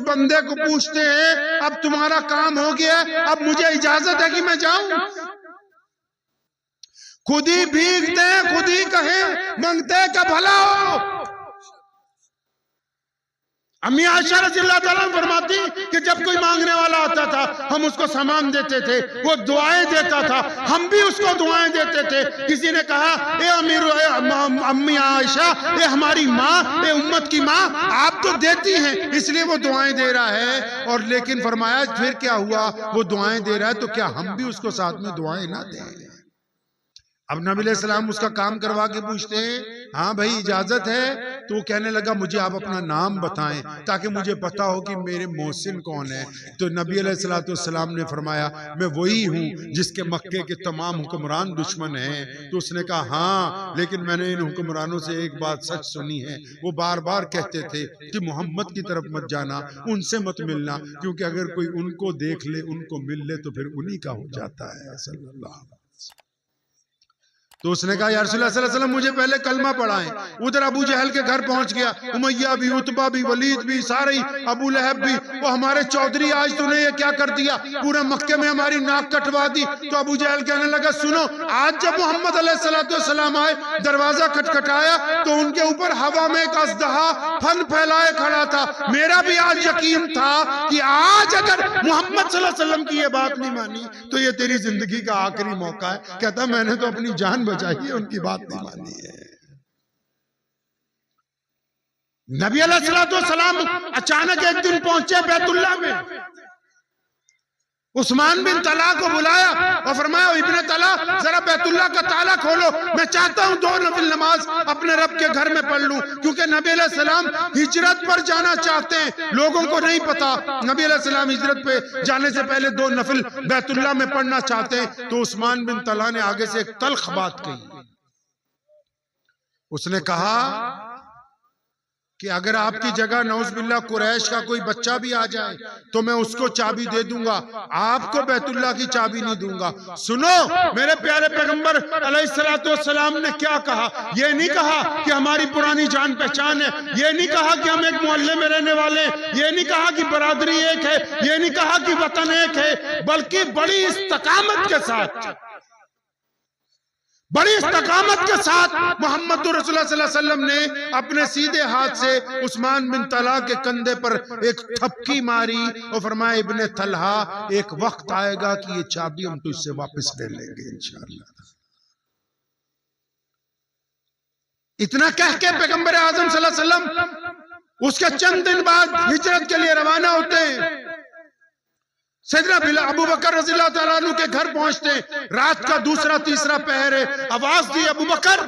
बंदे को पूछते हैं अब तुम्हारा काम हो गया, अब मुझे इजाजत है कि मैं जाऊं? खुद ही भीगते हैं, खुद ही कहें मांगते हैं का भला हो। अम्मी आयशा रज़ियल्लाहु ताला फरमाती कि जब कोई मांगने वाला आता था हम उसको सामान देते थे, वो दुआएं देता था, हम भी उसको दुआएं देते थे। किसी ने कहा ए अम्मी आयशा, ए हमारी माँ, ए उम्मत की माँ, आप तो देती हैं इसलिए वो दुआएं दे रहा है। और लेकिन फरमाया फिर क्या हुआ, वो दुआएं दे रहा है तो क्या हम भी उसको साथ में दुआएं ना दें? अब नबी अलैहिस्सलाम उसका काम करवा के पूछते हैं हाँ भाई इजाजत है? तो वो कहने लगा मुझे आप अपना नाम बताएं ताकि मुझे पता हो कि मेरे मोहसिन कौन है। तो नबी अलैहिस्सलाम ने फरमाया मैं वही हूँ जिसके मक्के के तमाम हुक्मरान दुश्मन हैं। तो उसने कहा हाँ, लेकिन मैंने इन हुक्मरानों से एक बात सच सुनी है, वो बार बार कहते थे कि मोहम्मद की तरफ मत जाना, उनसे मत मिलना, क्योंकि अगर कोई उनको देख ले, उनको मिल ले तो फिर उन्हीं का हो जाता है सल्लल्लाहु। तो उसने कहा या रसूलुल्लाह सल्लल्लाहु अलैहि वसल्लम मुझे पहले कलमा पढ़ाएं। उधर अबू जहल के घर पहुंच गया, उमैया भी, उतबा भी, वलीद भी, सारे अबू लहब भी, वो हमारे चौधरी आज तूने ये क्या कर दिया, पूरे मक्के में हमारी नाक कटवा दी। तो अबू जहल कहने लगा सुनो, आज जब मोहम्मद अलैहिस्सलाम आए, दरवाजा खटखटाया तो उनके ऊपर हवा में एक अज़दहा फन फैलाए खड़ा था। मेरा भी आज यकीन था कि आज अगर मोहम्मद सल्लल्लाहु अलैहि वसल्लम की ये बात नहीं मानी तो ये तेरी जिंदगी का आखिरी मौका है। कहता मैंने तो अपनी जान चाहिए, उनकी बात नहीं मानी है। नबी अलैहिस्सलाम अचानक एक दिन पहुंचे बैतुल्लाह में, उस्मान बिन तला को बुलाया और फरमाया इब्ने तला जरा बैतुल्लाह का ताला खोलो, मैं चाहता हूं 2 नफिल नमाज अपने रब के घर में पढ़ लूं। क्योंकि नबी अलैहिस्सलाम हिजरत पर जाना चाहते हैं, लोगों को नहीं पता नबी अलैहिस्सलाम हिजरत पे जाने से पहले 2 नफिल बैतुल्लाह में पढ़ना चाहते हैं। तो उस्मान बिन तला ने आगे से एक तल्ख बात कही, उसने कहा कि अगर आपकी जगह नौज़ुबिल्लाह कुरैश का कोई बच्चा भी आ जाए तो मैं उसको चाबी दे दूंगा, आपको बैतुल्लाह की चाबी नहीं दूंगा। सुनो मेरे प्यारे पैगंबर अलैहिस्सलाम ने क्या कहा, ये नहीं कहा कि हमारी पुरानी जान पहचान है, ये नहीं कहा कि हम एक मोहल्ले में रहने वाले, ये नहीं कहा कि बरादरी एक है, ये नहीं कहा कि वतन एक है, बल्कि बड़ी इस्तकामत के साथ, बड़ी इस्तकामत के साथ मोहम्मद रसूलुल्लाह सल्लल्लाहु अलैहि वसल्लम ने अपने सीधे हाथ से उस्मान बिन तला के कंधे पर एक थपकी मारी और फरमाया इब्ने तलहा, एक वक्त आएगा कि ये चाबी हम तुझसे वापस ले लेंगे इंशाअल्लाह। इतना कह के पैगंबर आजम सल्लल्लाहु अलैहि वसल्लम उसके चंद दिन बाद हिजरत के लिए रवाना होते हैं। सैयदना अबू बकर रज़ियल्लाहु ताला अन्हु के घर पहुंचते, रात का दूसरा तीसरा पहर है, आवाज दी अबू बकर,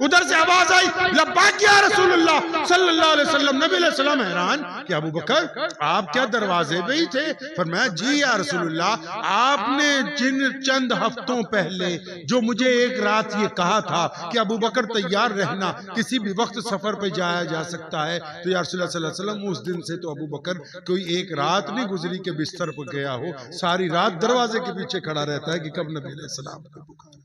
उधर से आवाज आई लब्बैक या रसूलुल्लाह सल्लल्लाहु अलैहि वसल्लम। नबी अलैहि सलाम हैरान कि अबू बकर आप क्या दरवाजे पे ही थे? फरमाया जी या रसूलुल्लाह, आपने जिन चंद हफ्तों पहले जो मुझे एक रात ये कहा था कि अबू बकर तैयार रहना, किसी भी वक्त सफर पे जाया जा सकता है, तो या रसूलुल्लाह सल्लल्लाहु अलैहि वसल्लम उस दिन से तो अबू बकर कोई एक रात नहीं गुजरी के बिस्तर पर गया हो, सारी रात दरवाजे के पीछे खड़ा रहता है कि कब नबी अलैहिस्सलाम को पुकारे।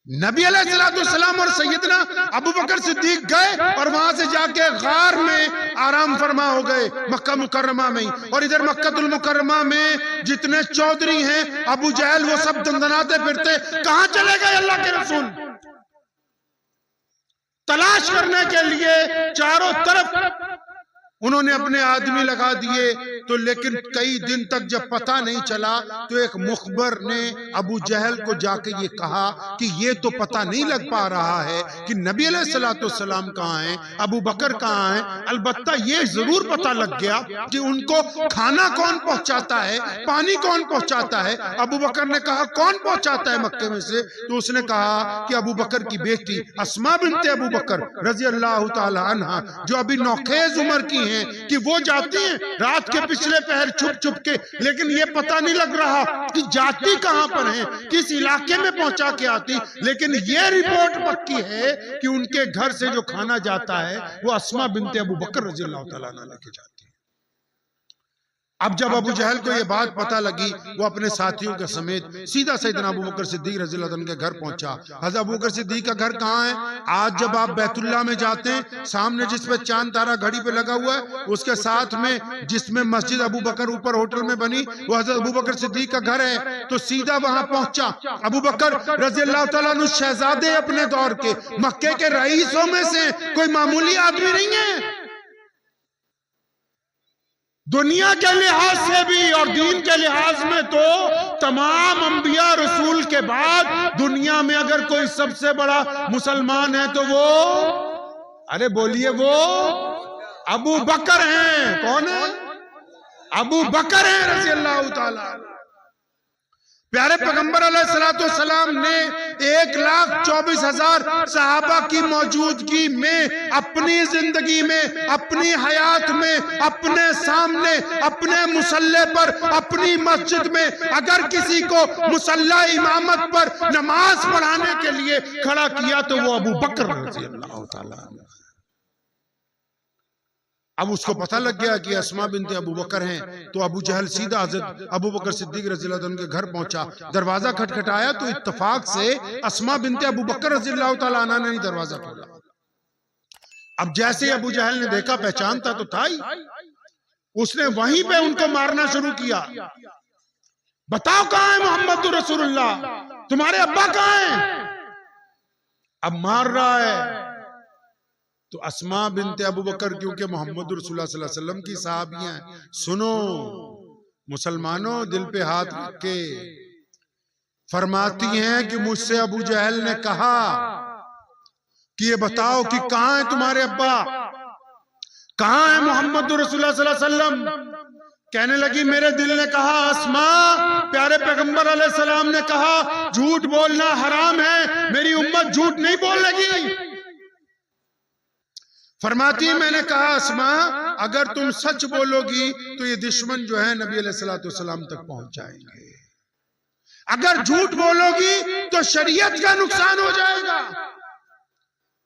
नबी अलैहिस्सलाम और सैयदना अबू बकर सिद्दीक गए और वहां से जाके गार में आराम फरमा हो गए मक्का मुकर्रमा में। और इधर मक्कातुल मुकर्रमा में जितने चौधरी हैं अबू जहल वो सब दंदनाते फिरते, कहां चले गए अल्लाह के रसूल? तलाश करने के लिए चारों तरफ उन्होंने अपने आदमी लगा दिए। तो लेकिन कई दिन तक जब पता नहीं चला तो एक मुखबर ने अबू जहल को जाके ये कहा कि ये तो पता नहीं लग पा रहा है कि नबी अलैहिस्सलाम कहाँ हैं, अबू बकर कहाँ हैं, अलबत्ता ये जरूर पता लग गया कि उनको खाना कौन पहुंचाता है, पानी कौन पहुंचाता है। अबू बकर ने कहा कौन पहुंचाता है मक्के में से? तो उसने कहा कि अबू बकर की बेटी अस्मा बिन्ते अबू बकर रज़ी अल्लाह ताला अन्हा, जो अभी नौखेज उम्र की हैं, कि वो जाती हैं रात के पिछले पहर छुप छुप के, लेकिन ये पता नहीं लग रहा कि जाती कहां पर हैं, किस इलाके में पहुंचा के आती। लेकिन ये रिपोर्ट पक्की है कि उनके घर से जो खाना जाता है वो अस्मा बिन्ते अबू बकर रज़ियल्लाहु ताला अन्हा लेके जाती है। अब जब अबू जहल को ये बात पता लगी, वो अपने साथियों के समेत सीधा सैयदना अबू बकर सिद्दीक रज़ियल्लाहु अन्हु के घर पहुंचा। हज़रत अबू बकर सिद्दीक का घर कहाँ है? आज जब आप बैतुल्लाह में जाते हैं, सामने जिसपे चांद तारा घड़ी पे लगा हुआ है, उसके साथ में जिसमें मस्जिद अबू बकर ऊपर होटल में बनी, वो हज़रत अबू बकर सिद्दीक का घर है। तो सीधा वहां पहुंचा। अबू बकर रज़ियल्लाहु तआला अन्हु शहजादे अपने दौर के, मक्के के रईसों में से कोई मामूली आदमी नहीं है। दुनिया के लिहाज से भी और दीन के लिहाज में तो तमाम अंबिया रसूल के बाद दुनिया में अगर कोई सबसे बड़ा मुसलमान है तो वो, अरे बोलिए, वो अबू बकर हैं। कौन है? अबू बकर हैं रज़ियल्लाहु ताला। प्यारे पैगंबर अलैहिस्सलाम ने 1,24,000 सहाबा की मौजूदगी में अपनी जिंदगी में, अपनी हयात में, अपने सामने, अपने मुसल्ले पर, अपनी मस्जिद में अगर किसी को मुसल्ला इमामत पर नमाज पढ़ाने के लिए खड़ा किया तो वो अबू बकर रज़ियल्लाहु ताला। अब उसको पता लग गया कि अस्मा बिन्ते अबू बकर हैं, तो अबू जहल सीधा हज़रत अबू बकर सिद्दीक रज़ियल्लाहु अन्हु के घर पहुंचा। दरवाजा खटखटाया तो इत्तेफाक से अस्मा बिन्ते अबू बकर रज़ियल्लाहु ताला अन्हा ने दरवाजा खोला। अब जैसे अबू जहल ने देखा, पहचानता तो था ही, उसने वहीं पे उनको मारना शुरू किया। बताओ कहां है मोहम्मद रसूलुल्लाह, तुम्हारे अब्बा कहां हैं? अब मार रहा है। तो अस्मा बिन्ते अबू बकर, क्योंकि मोहम्मद रसूलुल्लाह सल्लल्लाहु अलैहि वसल्लम की साहबियां हैं, सुनो मुसलमानों, दिल पे हाथ रख के फरमाती हैं कि मुझसे अबू जहल ने कहा कि ये बताओ कि कहां है तुम्हारे अब्बा, कहां है मोहम्मद रसूलुल्लाह सल्लल्लाहु अलैहि वसल्लम? कहने लगी, मेरे दिल ने कहा अस्मा, प्यारे पैगंबर अलैहिस्सलाम ने कहा झूठ बोलना हराम है, मेरी उम्मत झूठ नहीं बोलेगी। फरमाती है, मैंने कहा अस्मा, अगर तुम सच बोलोगी तो ये दुश्मन जो है नबी अलैहिस्सलाम तक पहुंच जाएंगे, अगर झूठ बोलोगी तो शरीयत का नुकसान हो जाएगा।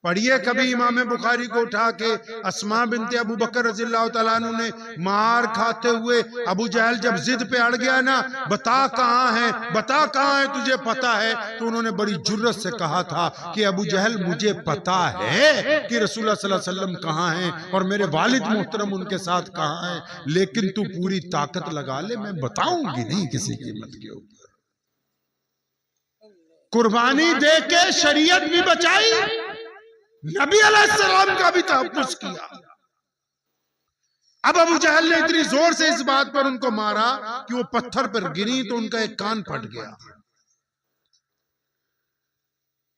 पढ़िए कभी इमाम बुखारी को उठा के अस्मा बिन्ते अबू बकर रज़ियल्लाहु ताला अन्हु ने मार खाते हुए, अबू जहल जब जिद पे अड़ गया ना, बता कहां है, बता कहां है, तुझे पता है? तो उन्होंने बड़ी जुर्रत से कहा था कि अबू जहल, मुझे पता है कि रसूलुल्लाह सल्लल्लाहु अलैहि वसल्लम कहां हैं और मेरे वालिद मोहतरम उनके साथ कहां हैं, लेकिन तू पूरी ताकत लगा ले, मैं बताऊंगी नहीं किसी कीमत के ऊपर। कुर्बानी दे के शरीयत भी बचाई, नबी अलैहिस्सलाम का भी तहफ्फुज़ किया। अब अबू जहल ने इतनी जोर से इस बात पर उनको मारा कि वो पत्थर पर गिरी तो उनका एक कान फट गया।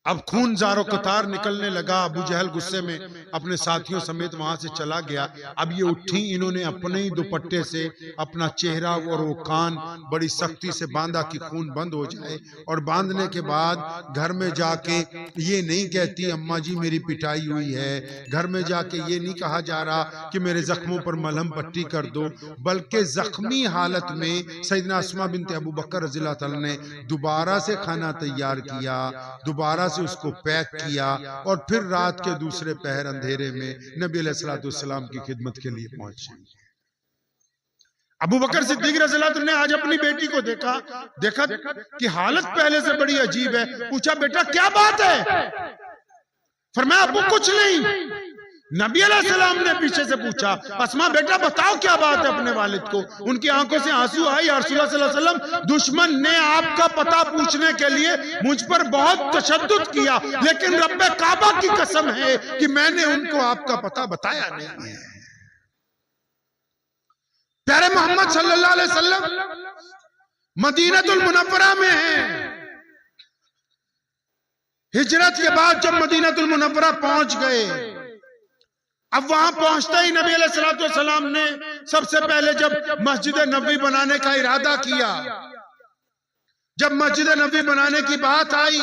अब खून जारो कतार निकलने लगा। अबू जहल गुस्से में अपने साथियों समेत वहां से चला गया। अब ये उठी, इन्होंने अपने ही दुपट्टे से अपना चेहरा और वो कान बड़ी सख्ती से बांधा कि खून बंद हो जाए, और बांधने के बाद घर में जाके ये नहीं कहती अम्मा जी मेरी पिटाई हुई है, घर में जाके ये नहीं कहा जा रहा कि मेरे जख्मों पर मलहम पट्टी कर दो, बल्कि जख्मी हालत में सैयदना अस्मा बिन्ते अबू बकर रज़ियल्लाहु ताला ने दोबारा से खाना तैयार किया, दोबारा से उसको पैक किया, और फिर रात के दूसरे पहर अंधेरे में नबी अलैहिस्सलाम की खिदमत के लिए पहुंचे। अबू बकर सिद्दीक रज़ियल्लाहु ने आज अपनी बेटी को देखा कि हालत पहले से बड़ी अजीब है। पूछा, बेटा क्या बात है? फरमाया, अबू कुछ नहीं। नबी अलैहिस्सलाम ने पीछे से पूछा, अस्मा बेटा बताओ क्या बात है अपने वालिद को? उनकी आंखों से आंसू आए, या रसूलुल्लाह सल्लल्लाहु अलैहि वसल्लम, दुश्मन ने आपका पता पूछने के लिए मुझ पर बहुत तशद्दुद किया, लेकिन रब्बे काबा की कसम है कि मैंने उनको आपका पता बताया नहीं। प्यारे मोहम्मद सल्लल्लाहु अलैहि वसल्लम मदीनतुल मुनव्वरा में हैं। हिजरत के बाद जब मदीनतुल मुनव्वरा पहुंच गए, अब वहां पहुंचते ही नबी अलैहिस्सलाम ने सबसे पहले जब मस्जिद नबवी बनाने का इरादा किया, जब मस्जिद नबी बनाने की बात आई,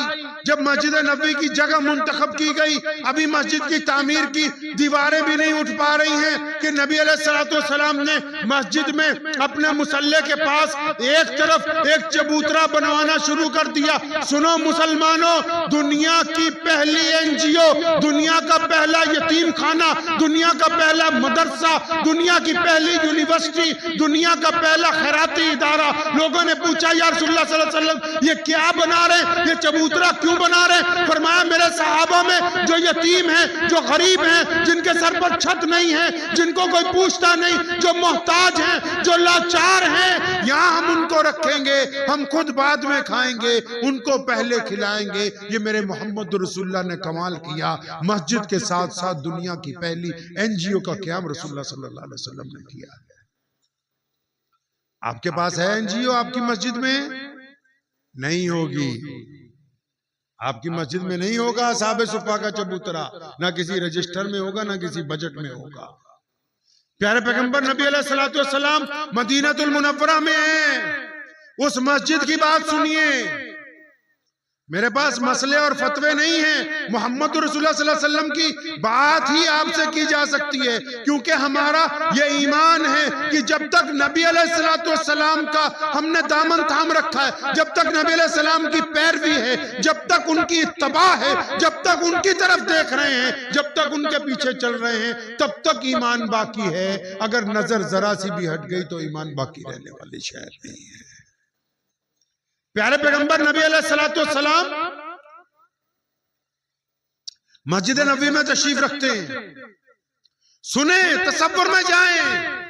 जब मस्जिद नबी की जगह मुंतखब की गई, अभी मस्जिद की तामीर की दीवारें भी नहीं उठ पा रही हैं कि नबी अलैहिस्सलाम ने मस्जिद में अपने मुसल्ले के पास एक तरफ एक चबूतरा बनवाना शुरू कर दिया। सुनो मुसलमानों, दुनिया की पहली एनजीओ, दुनिया का पहला यतीम खाना, दुनिया का पहला मदरसा, दुनिया की पहली यूनिवर्सिटी, दुनिया का पहला खैराती इदारा, लोगों ने पूछा या रसूलुल्लाह सल्लल्लाहु अलैहि वसल्लम ये क्या बना रहे, ये चबूतरा क्यों बना रहे? फरमाया मेरे सहाबा में जो यतीम हैं, जो गरीब हैं, जिनके सर पर छत नहीं है, जिनको कोई पूछता नहीं, जो मोहताज हैं, जो लाचार हैं, यहाँ हम उनको रखेंगे, हम खुद बाद में खाएंगे, उनको पहले खिलाएंगे। ये मेरे मोहम्मद रसूलुल्लाह ने कमाल किया। मस्जिद के साथ साथ दुनिया की पहली एनजीओ का क़याम रसूलुल्लाह सल्लल्लाहु अलैहि वसल्लम ने किया। आपके पास है एनजीओ? आपकी मस्जिद में नहीं होगी, आपकी मस्जिद में नहीं होगा साहब सुफा का चबूतरा, ना किसी रजिस्टर में होगा, ना किसी बजट में होगा। प्यारे पैगंबर नबी अलैहिस्सलातु वस्सलाम मदीनतुल मुनव्वरा में हैं। उस मस्जिद की बात सुनिए। मेरे पास मसले और फतवे नहीं हैं, मोहम्मद रसूलुल्लाह सल्लल्लाहु अलैहि वसल्लम की बात ही आपसे की जा सकती है, क्योंकि हमारा ये ईमान है कि जब तक नबी अलैहिस्सलातु वस्सलाम का हमने दामन थाम रखा है, जब तक नबी अलैहिस्सलाम की पैरवी है, जब तक उनकी इत्तबा है, जब तक उनकी तरफ देख रहे हैं, जब तक उनके पीछे चल रहे हैं, तब तक ईमान बाकी है। अगर नजर जरा सी भी हट गई तो ईमान बाकी रहने वाली शायद नहीं है। प्यारे पैगंबर नबी अलैहिस्सलातु वस्सलाम मस्जिद नबी में तशरीफ रखते हैं। सुने, तसव्वुर में जाएं।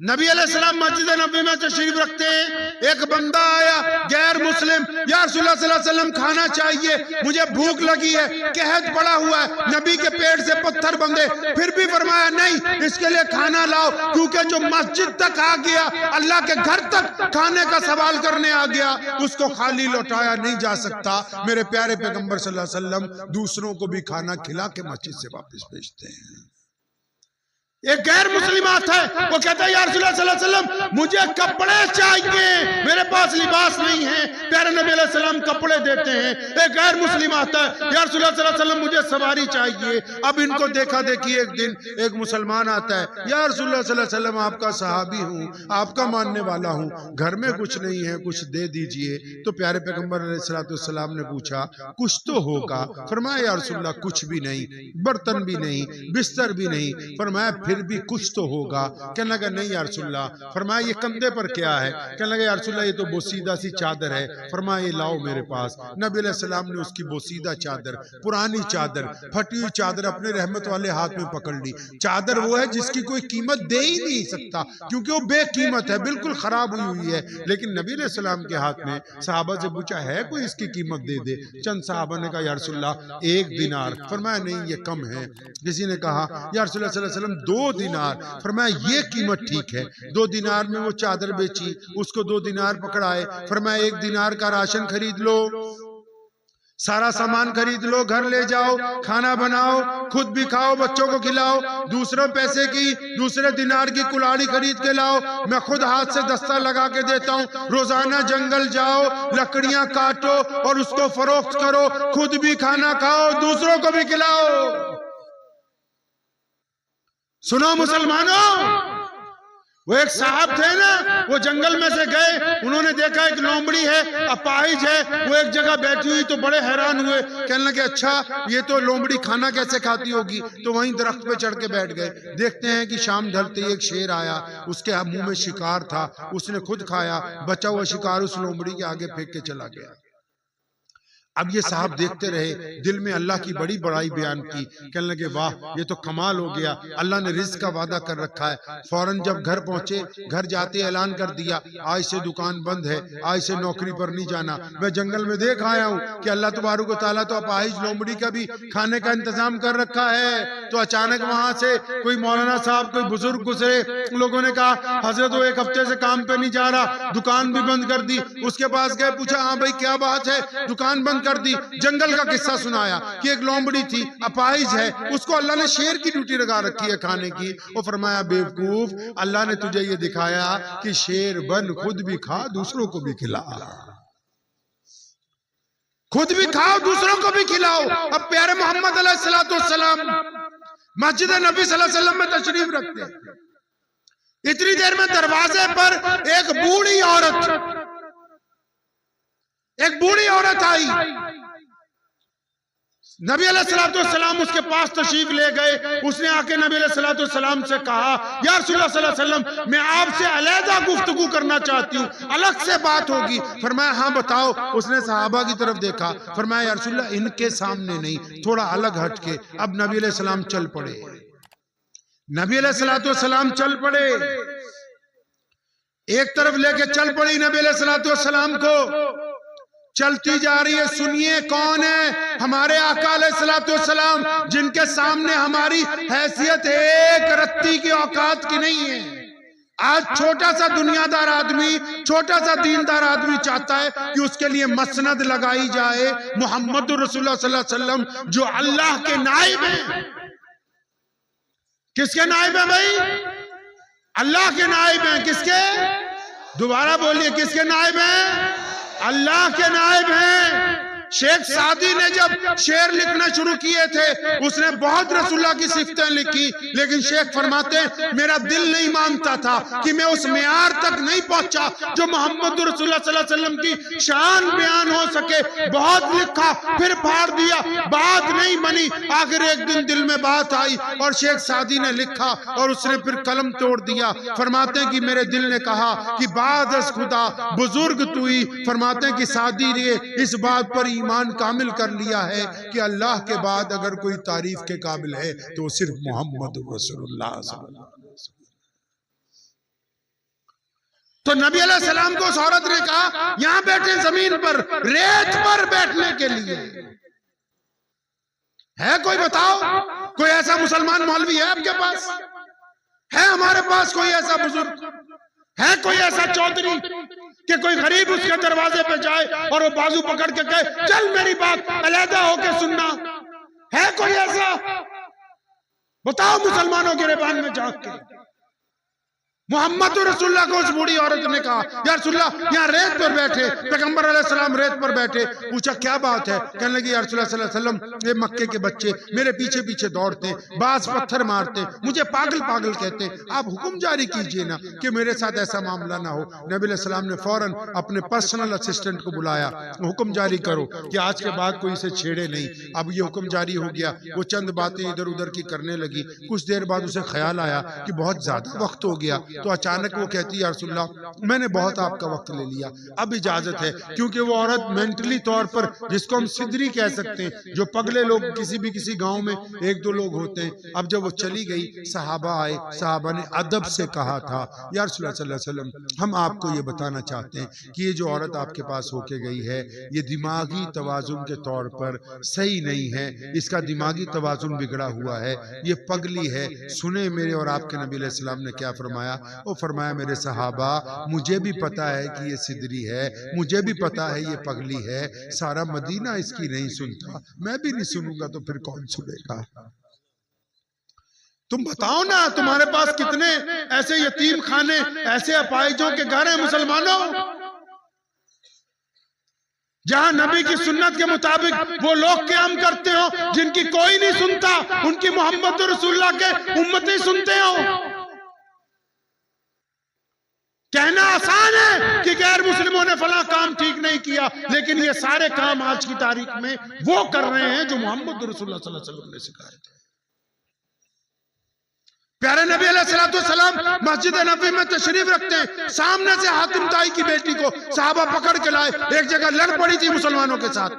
नबी अलैहिस्सलाम मस्जिद नबी में तशरीफ रखते हैं। एक बंदा आया गैर मुस्लिम, या रसूलुल्लाह सल्लल्लाहु अलैहि वसल्लम खाना चाहिए, मुझे भूख लगी है, कहत पड़ा हुआ है, नबी के पेट से पत्थर बंधे, फिर भी फरमाया नहीं, इसके लिए खाना लाओ, क्योंकि जो मस्जिद तक आ गया, अल्लाह के घर तक खाने का सवाल करने आ गया, उसको खाली लौटाया नहीं जा सकता। मेरे प्यारे पैगंबर सल्लल्लाहु अलैहि वसल्लम दूसरों को भी खाना खिला के मस्जिद से वापस भेजते हैं। एक गैर मुस्लिम आता है, वो कहता है या रसूलुल्लाह सल्लल्लाहु अलैहि वसल्लम मुझे कपड़े चाहिए, मेरे पास लिबास नहीं है। प्यारे नबी अलैहि सलाम कपड़े देते हैं। एक गैर मुस्लिम आता है, या रसूलुल्लाह सल्लल्लाहु अलैहि वसल्लम मुझे सवारी चाहिए। अब इनको देखा देखी एक दिन एक मुसलमान आता है, या रसूलुल्लाह सल्लल्लाहु अलैहि वसल्लम आपका सहाबी हूँ, आपका मानने वाला हूँ, घर में कुछ नहीं है, कुछ दे दीजिए। तो प्यारे पैगंबर अलैहिस्सलातु वस्सलाम ने पूछा कुछ तो होगा? फरमाया या रसूलुल्लाह कुछ भी नहीं, बर्तन भी नहीं, बिस्तर भी नहीं। फरमाया फिर भी कुछ तो होगा। कहने लगा नहीं या रसूलुल्लाह। फरमाया ये कंधे पर क्या है? कहने लगा या रसूलुल्लाह ये तो बोसीदा सी चादर है। फरमाया ये लाओ मेरे पास। नबी अलैहि सलाम ने उसकी बोसीदा चादर, पुरानी चादर, फटी हुई चादर अपने रहमत वाले हाथ में पकड़ ली। चादर वो है जिसकी कोई कीमत दे ही नहीं सकता, क्योंकि वो बेकीमत है, बिल्कुल खराब हुई है। लेकिन नबी अलैहि सलाम के हाथ में, सहाबा से पूछा है कोई इसकी कीमत दे दे? चंद सहाबा ने कहा या रसूलुल्लाह 1 दिनार। फरमाया नहीं ये कम है। किसी ने कहा या रसूलुल्लाह सल्लल्लाहु अलैहि वसल्लम 2 दिनार। फरमाया ये कीमत ठीक है। 2 दिनार में वो चादर बेची, उसको 2 दिनार पकड़ाए। फरमाया 1 दिनार का राशन खरीद लो, सारा सामान खरीद लो, घर ले जाओ, खाना बनाओ, खुद भी खाओ, बच्चों को खिलाओ। दूसरे पैसे की, दूसरे दिनार की कुल्हाड़ी खरीद के लाओ, मैं खुद हाथ से दस्ता लगा के देता हूँ। रोजाना जंगल जाओ, लकड़ियां काटो और उसको फरोख्त करो, खुद भी खाना खाओ, दूसरों को भी खिलाओ। सुनो मुसलमानों, वो एक साहब थे ना, वो जंगल में से गए, उन्होंने देखा एक लोमड़ी है, अपाहिज है, वो एक जगह बैठी हुई, तो बड़े हैरान हुए। कहने लगे अच्छा ये तो लोमड़ी खाना कैसे खाती होगी? तो वहीं दरख्त पे चढ़ के बैठ गए। देखते हैं कि शाम ढलते ही एक शेर आया, उसके मुंह में शिकार था, उसने खुद खाया, बचा हुआ शिकार उस लोमड़ी के आगे फेंक के चला गया। अब ये साहब देखते रहे, दिल में अल्लाह की बड़ी बड़ाई बयान की। कहने लगे वाह ये तो कमाल हो गया, अल्लाह ने रिज़्क़ का वादा कर रखा है। फौरन जब घर पहुंचे, घर जाते ऐलान कर दिया आज से दुकान बंद है, आज से नौकरी पर नहीं जाना। मैं जंगल में देख आया हूँ कि अल्लाह तबारक व तआला तो अपाहिज लोमड़ी का भी खाने का इंतजाम कर रखा है। तो अचानक वहां से कोई मौलाना साहब, कोई बुजुर्ग गुजरे, लोगों ने कहा हजरत वो 1 हफ्ते से काम पे नहीं जा रहा, दुकान भी बंद कर दी। उसके पास गए, पूछा हाँ भाई क्या बात है, दुकान बंद कर दी। जंगल का किस्सा सुनाया कि एक लोमड़ी थी, अपाहिज है, उसको अल्लाह ने शेर की ड्यूटी लगा रखी है खाने की। वो फरमाया बेवकूफ, अल्लाह ने तुझे ये दिखाया कि शेर बन, खुद भी खा, दूसरों को भी खिला। खुद भी खाओ, दूसरों को भी खिलाओ। अब प्यारे मोहम्मद अलैहिस्सलाम मस्जिद नबी सल्लल्लाहु अलैहि वसल्लम में तशरीफ रखते हैं। इतनी देर में दरवाजे पर एक बूढ़ी औरत आई। नबी अलैहिस्सलाम उसके पास तशरीफ ले गए। उसने आके नबी अलैहिस्सलाम से कहा, या रसूलुल्लाह सल्लल्लाहु अलैहि वसल्लम, मैं आपसे अलहदा गुफ्तगू करना चाहती हूँ, अलग से बात होगी। फरमाया हाँ बताओ। उसने सहाबा की तरफ देखा, फरमाया या रसूलुल्लाह इनके सामने नहीं, थोड़ा अलग हट के। अब नबी अलैहिस्सलाम चल पड़े। नबी अलैहिस्सलाम चल पड़े, एक तरफ लेके चल पड़ी नबी अलैहिस्सलाम को। चलती जा रही है। सुनिए कौन है हमारे आका अलैहिस्सलाम, जिनके सामने हमारी हैसियत एक रत्ती की औकात की नहीं है। आज छोटा सा दुनियादार आदमी, छोटा सा दीनदार आदमी चाहता है कि उसके लिए मसनद लगाई जाए मोहम्मद रसूलुल्लाह सल्लल्लाहु अलैहि वसल्लम, जो अल्लाह के नाइब हैं। किसके नाइब हैं भाई? अल्लाह के नाइब हैं। किसके? दोबारा बोलिए, किसके नाइब हैं? अल्लाह के नाइब हैं। शेख सादी ने जब शेर लिखना शुरू किए थे, उसने बहुत रसूलुल्लाह की सिफतें लिखी, लेकिन शेख फरमाते मेरा दिल नहीं मानता था कि मैं उस मेयार तक नहीं पहुंचा जो मोहम्मद रसूलुल्लाह सल्लल्लाहु अलैहि वसल्लम की शान बयान हो सके। बहुत लिखा, फिर फाड़ दिया, बात नहीं बनी। आखिर एक दिन दिल में बात आई और शेख सादी ने लिखा और उसने फिर कलम तोड़ दिया। फरमाते हैं कि मेरे दिल ने कहा कि बाद अज़ खुदा बुजुर्ग तू ही। फरमाते हैं कि सादी ने इस बात पर ईमान कामिल कर लिया है कि अल्लाह के बाद अगर कोई तारीफ के काबिल है तो सिर्फ मोहम्मद रसूलुल्लाह सल्लल्लाहु अलैहि वसल्लम। तो नबी अलैहिस्सलाम को उस औरत ने कहा, यहां बैठे जमीन पर, रेत पर बैठने के लिए है कोई? बताओ, कोई ऐसा मुसलमान मौलवी है आपके पास? है हमारे पास कोई ऐसा बुजुर्ग? है कोई ऐसा चौधरी कि कोई गरीब उसके दरवाजे पे जाए और वो बाजू पकड़ के कहे चल मेरी बात अलहदा होके सुनना? है कोई ऐसा? बताओ मुसलमानों के रेबान में जाग के। मोहम्मद रसूलुल्लाह को उस बूढ़ी औरत ने कहा, या रसूलुल्लाह यहाँ रेत पर बैठे। पैगंबर अलैहिस्सलाम रेत पर बैठे। पूछा क्या बात है? कहने लगी या रसूलुल्लाह सल्लल्लाहु अलैहि वसल्लम, ये मक्के के बच्चे मेरे पीछे पीछे दौड़ते, बाज पत्थर मारते, मुझे पागल पागल कहते, आप हुक्म जारी कीजिए ना कि मेरे साथ ऐसा मामला ना हो। नबी अलैहिस्सलाम ने फौरन अपने पर्सनल असिस्टेंट को बुलाया, हुक्म जारी करो कि आज के बाद कोई इसे छेड़े नहीं। अब ये हुक्म जारी हो गया। वो चंद बातें इधर उधर की करने लगी। कुछ देर बाद उसे ख्याल आया कि बहुत ज्यादा वक्त हो गया, तो अचानक वो कहती है रसूलुल्लाह मैंने बहुत आपका वक्त ले लिया, अब इजाजत है। क्योंकि वो औरत मेंटली तौर पर, जिसको हम सिदरी कह सकते हैं, जो पगले लोग किसी गांव में एक दो लोग होते हैं। अब जब वो चली गई, सहाबा आए, सहाबा ने अदब से कहा था या रसूलुल्लाह सल्लल्लाहु अलैहि वसल्लम, हम आपको ये बताना चाहते हैं कि ये जो औरत आपके पास होके गई है, ये दिमागी तवाजुन के तौर पर सही नहीं है, इसका दिमागी तवाजुन बिगड़ा हुआ है, ये पगली है। सुने मेरे और आपके नबी अलैहि सलाम ने क्या फरमाया? वो फरमाया मेरे सहाबा, मुझे भी पता है कि ये सिदरी है, मुझे भी पता है ये पगली है, सारा मदीना इसकी नहीं सुनता, मैं भी नहीं सुनूंगा तो फिर कौन सुनेगा? तुम बताओ ना, तुम्हारे पास कितने ऐसे यतीम खाने, ऐसे अपाहिजों के घर हैं मुसलमानों, जहां नबी की सुन्नत के मुताबिक वो लोग क़याम करते हो जिनकी कोई नहीं सुनता, उनकी मोहम्मद रसूलुल्लाह के उम्मती सुनते हो। कहना आसान है कि गैर मुस्लिमों ने फला काम ठीक नहीं किया, लेकिन ये सारे काम आज की तारीख में वो कर रहे हैं जो मोहम्मद रसूलुल्लाह सल्लल्लाहु अलैहि वसल्लम ने सिखाए थे। प्यारे नबी अलैहिस्सलाम मस्जिद नबी में तशरीफ रखते हैं, सामने से हातिम ताई की बेटी को सहाबा पकड़ के लाए। एक जगह लड़ पड़ी थी मुसलमानों के साथ,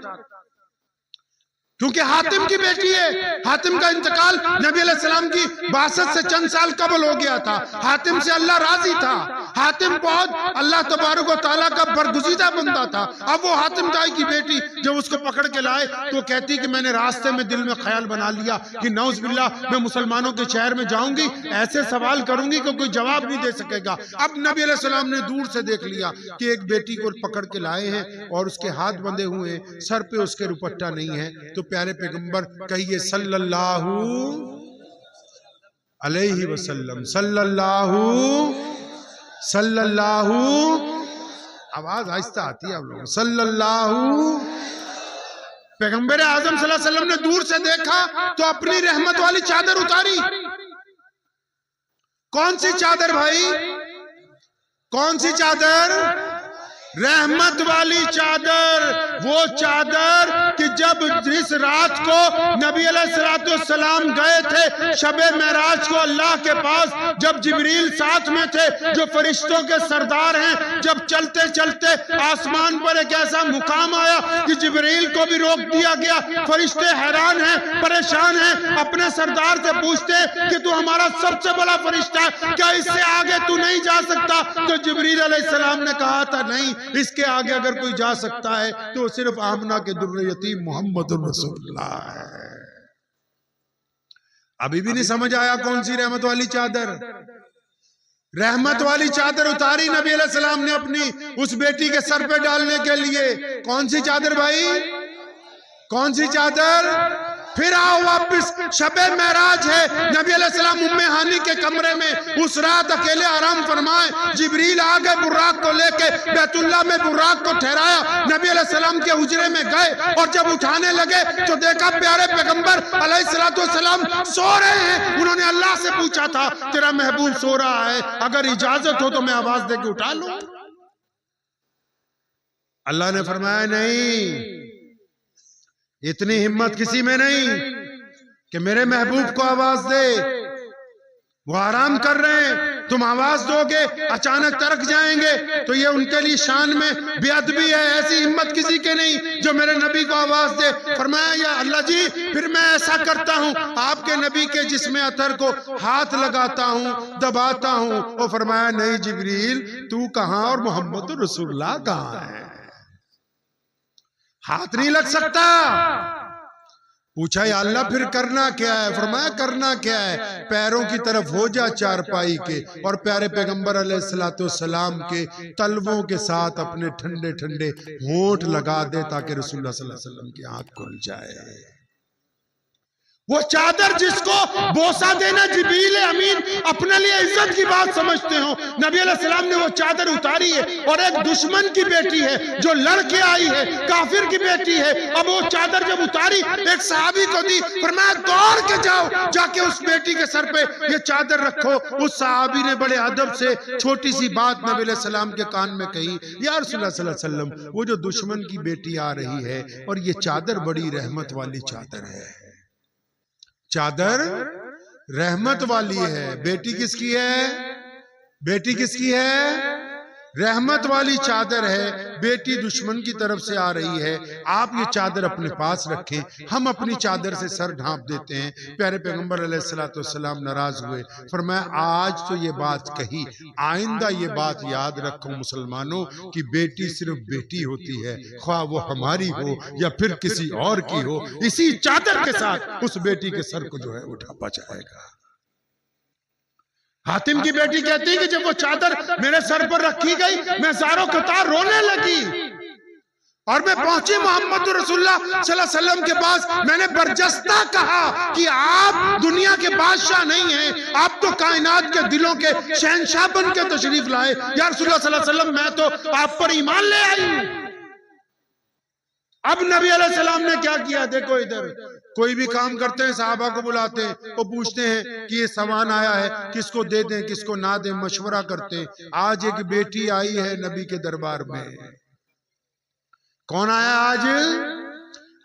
क्योंकि हातिम की बेटी है। हातिम का इंतकाल नबी अलैहिस्सलाम की बासत से चंद साल कबल हो गया था। हातिम से अल्लाह राजी था। हातिम बहुत अल्लाह तबारक व तआला का बरगुज़ीदा बंदा था। अब वो हातिम ताई की बेटी जब उसको पकड़ के लाए तो कहती कि मैंने रास्ते में दिल में ख्याल बना लिया कि नौज़ बिल्लाह मैं मुसलमानों के शहर में जाऊंगी, ऐसे सवाल करूंगी कि कोई जवाब नहीं दे सकेगा। अब नबी अलैहिस्सलाम ने दूर से देख लिया कि एक बेटी को पकड़ के लाए हैं और उसके हाथ बंधे हुए हैं, सर पे उसके दुपट्टा नहीं है। तो प्यारे पैगंबर कहिए सल्लल्लाहु अलैहि वसल्लम, सल्लल्लाहु, आवाज आहिस्ता आती है आप लोगों, सल्लल्लाहु पैगंबर आजम सल्लल्लाहु अलैहि वसल्लम ने दूर से देखा तो अपनी रहमत वाली चादर उतारी। कौन सी चादर भाई? कौन सी चादर? रहमत वाली चादर। वो चादर कि जब जिस रात को नबी अलैहिस्सलाम गए थे शबे मेराज को अल्लाह के पास, जब जिब्रील साथ में थे जो फरिश्तों के सरदार हैं, जब चलते चलते आसमान पर एक ऐसा मुकाम आया कि जिब्रील को भी रोक दिया गया। फरिश्ते हैरान हैं, परेशान हैं, अपने सरदार से पूछते कि तू हमारा सबसे बड़ा फरिश्ता है, क्या इससे आगे तू नहीं जा सकता? तो जिब्रील अलैहिस्सलाम ने कहा था नहीं, इसके आगे अगर कोई जा सकता है तो सिर्फ आमना के दुर्र यतीम मोहम्मद रसूलुल्लाह है। अभी भी नहीं समझ आया कौन सी रहमत वाली चादर? रहमत वाली चादर उतारी नबी अलैहिस्सलाम ने अपनी उस बेटी के सर पे डालने के लिए। कौन सी चादर भाई? कौन सी चादर? फिर आओ वापिस, शबे मेराज है, नबी अलैहिस्सलाम उम्मे हानी के कमरे में उस रात अकेले आराम फरमाए। जिब्रील आ गए बुर्राक को लेके, बैतुल्लाह में बुर्राक को ठहराया, नबी अलैहिस्सलाम के हुजरे में गए और जब उठाने लगे तो देखा प्यारे पैगंबर अलैहिस्सलाम सो रहे हैं। उन्होंने अल्लाह से पूछा था तेरा महबूब सो रहा है, अगर इजाजत हो तो मैं आवाज देके उठा लूं। अल्लाह ने फरमाया नहीं, इतनी हिम्मत किसी में नहीं कि मेरे महबूब को आवाज दे। वो आराम कर रहे हैं, तुम आवाज दोगे अचानक तरक जाएंगे तो ये उनके लिए शान में बेअदबी है। ऐसी हिम्मत किसी के नहीं जो मेरे नबी को आवाज दे। फरमाया या अल्लाह जी, फिर मैं ऐसा करता हूँ, आपके नबी के जिस्म अतर को हाथ लगाता हूँ, दबाता हूँ। और फरमाया नहीं जिब्रील, तू कहाँ और मोहम्मद रसूलुल्लाह कहाँ है? हाथ नहीं लग सकता। पूछा या अल्लाह फिर करना क्या है? फरमाया करना क्या है, पैरों की तरफ हो जा चारपाई के और प्यारे पैगंबर अलैहिस्सलाम के तलवों के साथ अपने ठंडे ठंडे होंठ लगा दे ताकि रसूलुल्लाह सल्लल्लाहु अलैहि वसल्लम की आंख खुल जाए। वो चादर जिसको बोसा देना जिब्रील अमीन अपने लिए इज्जत की बात समझते हो, नबी अलैहिस्सलाम ने वो चादर उतारी है। और एक दुश्मन की बेटी है जो लड़के आई है, काफिर की बेटी है। अब वो चादर जब उतारी एक सहाबी को दी, फरमाया दौड़ के जाओ, जाके उस बेटी के सर पे ये चादर रखो। उस सहाबी ने बड़े अदब से छोटी सी बात नबी अलैहिस्सलाम के कान में कही, या रसूलुल्लाह सल्लल्लाहु अलैहि वसल्लम, वो जो दुश्मन की बेटी आ रही है और ये चादर बड़ी रहमत वाली चादर है। चादर रहमत वाली है। बेटी किसकी है? बेटी किसकी है? रहमत वाली चादर है। बेटी दुश्मन की तरफ से आ रही है, आप ये चादर अपने पास रखें। हम अपनी चादर से सर ढांप देते हैं। प्यारे पैगंबर अलैहिस्सलाम नाराज हुए, फरमाया आज तो ये बात कही, आइंदा ये बात याद रखो मुसलमानों कि बेटी सिर्फ बेटी होती है, ख्वाह वो हमारी हो या फिर किसी और की हो। इसी चादर के साथ उस बेटी के सर को जो है वो ढांपा जाएगा। हातिम की बेटी कहती है कि जब वो चादर मेरे सर पर रखी गई मैं ज़ारो कतार रोने लगी और मैं पहुंची मोहम्मद रसूलुल्लाह सल्लल्लाहु अलैहि वसल्लम के पास। मैंने बरजस्ता कहा कि आप दुनिया के बादशाह नहीं हैं, आप तो कायनात के दिलों के शहंशाह बन के तशरीफ लाए। या रसूलुल्लाह सल्लल्लाहु अलैहि वसल्लम, मैं तो आप पर ईमान ले आई हूं। अब नबी अलैहिस्सलाम ने क्या किया? देखो इधर कोई भी काम करते हैं सहाबा को बुलाते हैं, वो पूछते हैं कि ये सामान आया है, किसको दे दें किसको ना दें, मशवरा करते हैं। आज एक बेटी आई है नबी के दरबार में। कौन आया आज?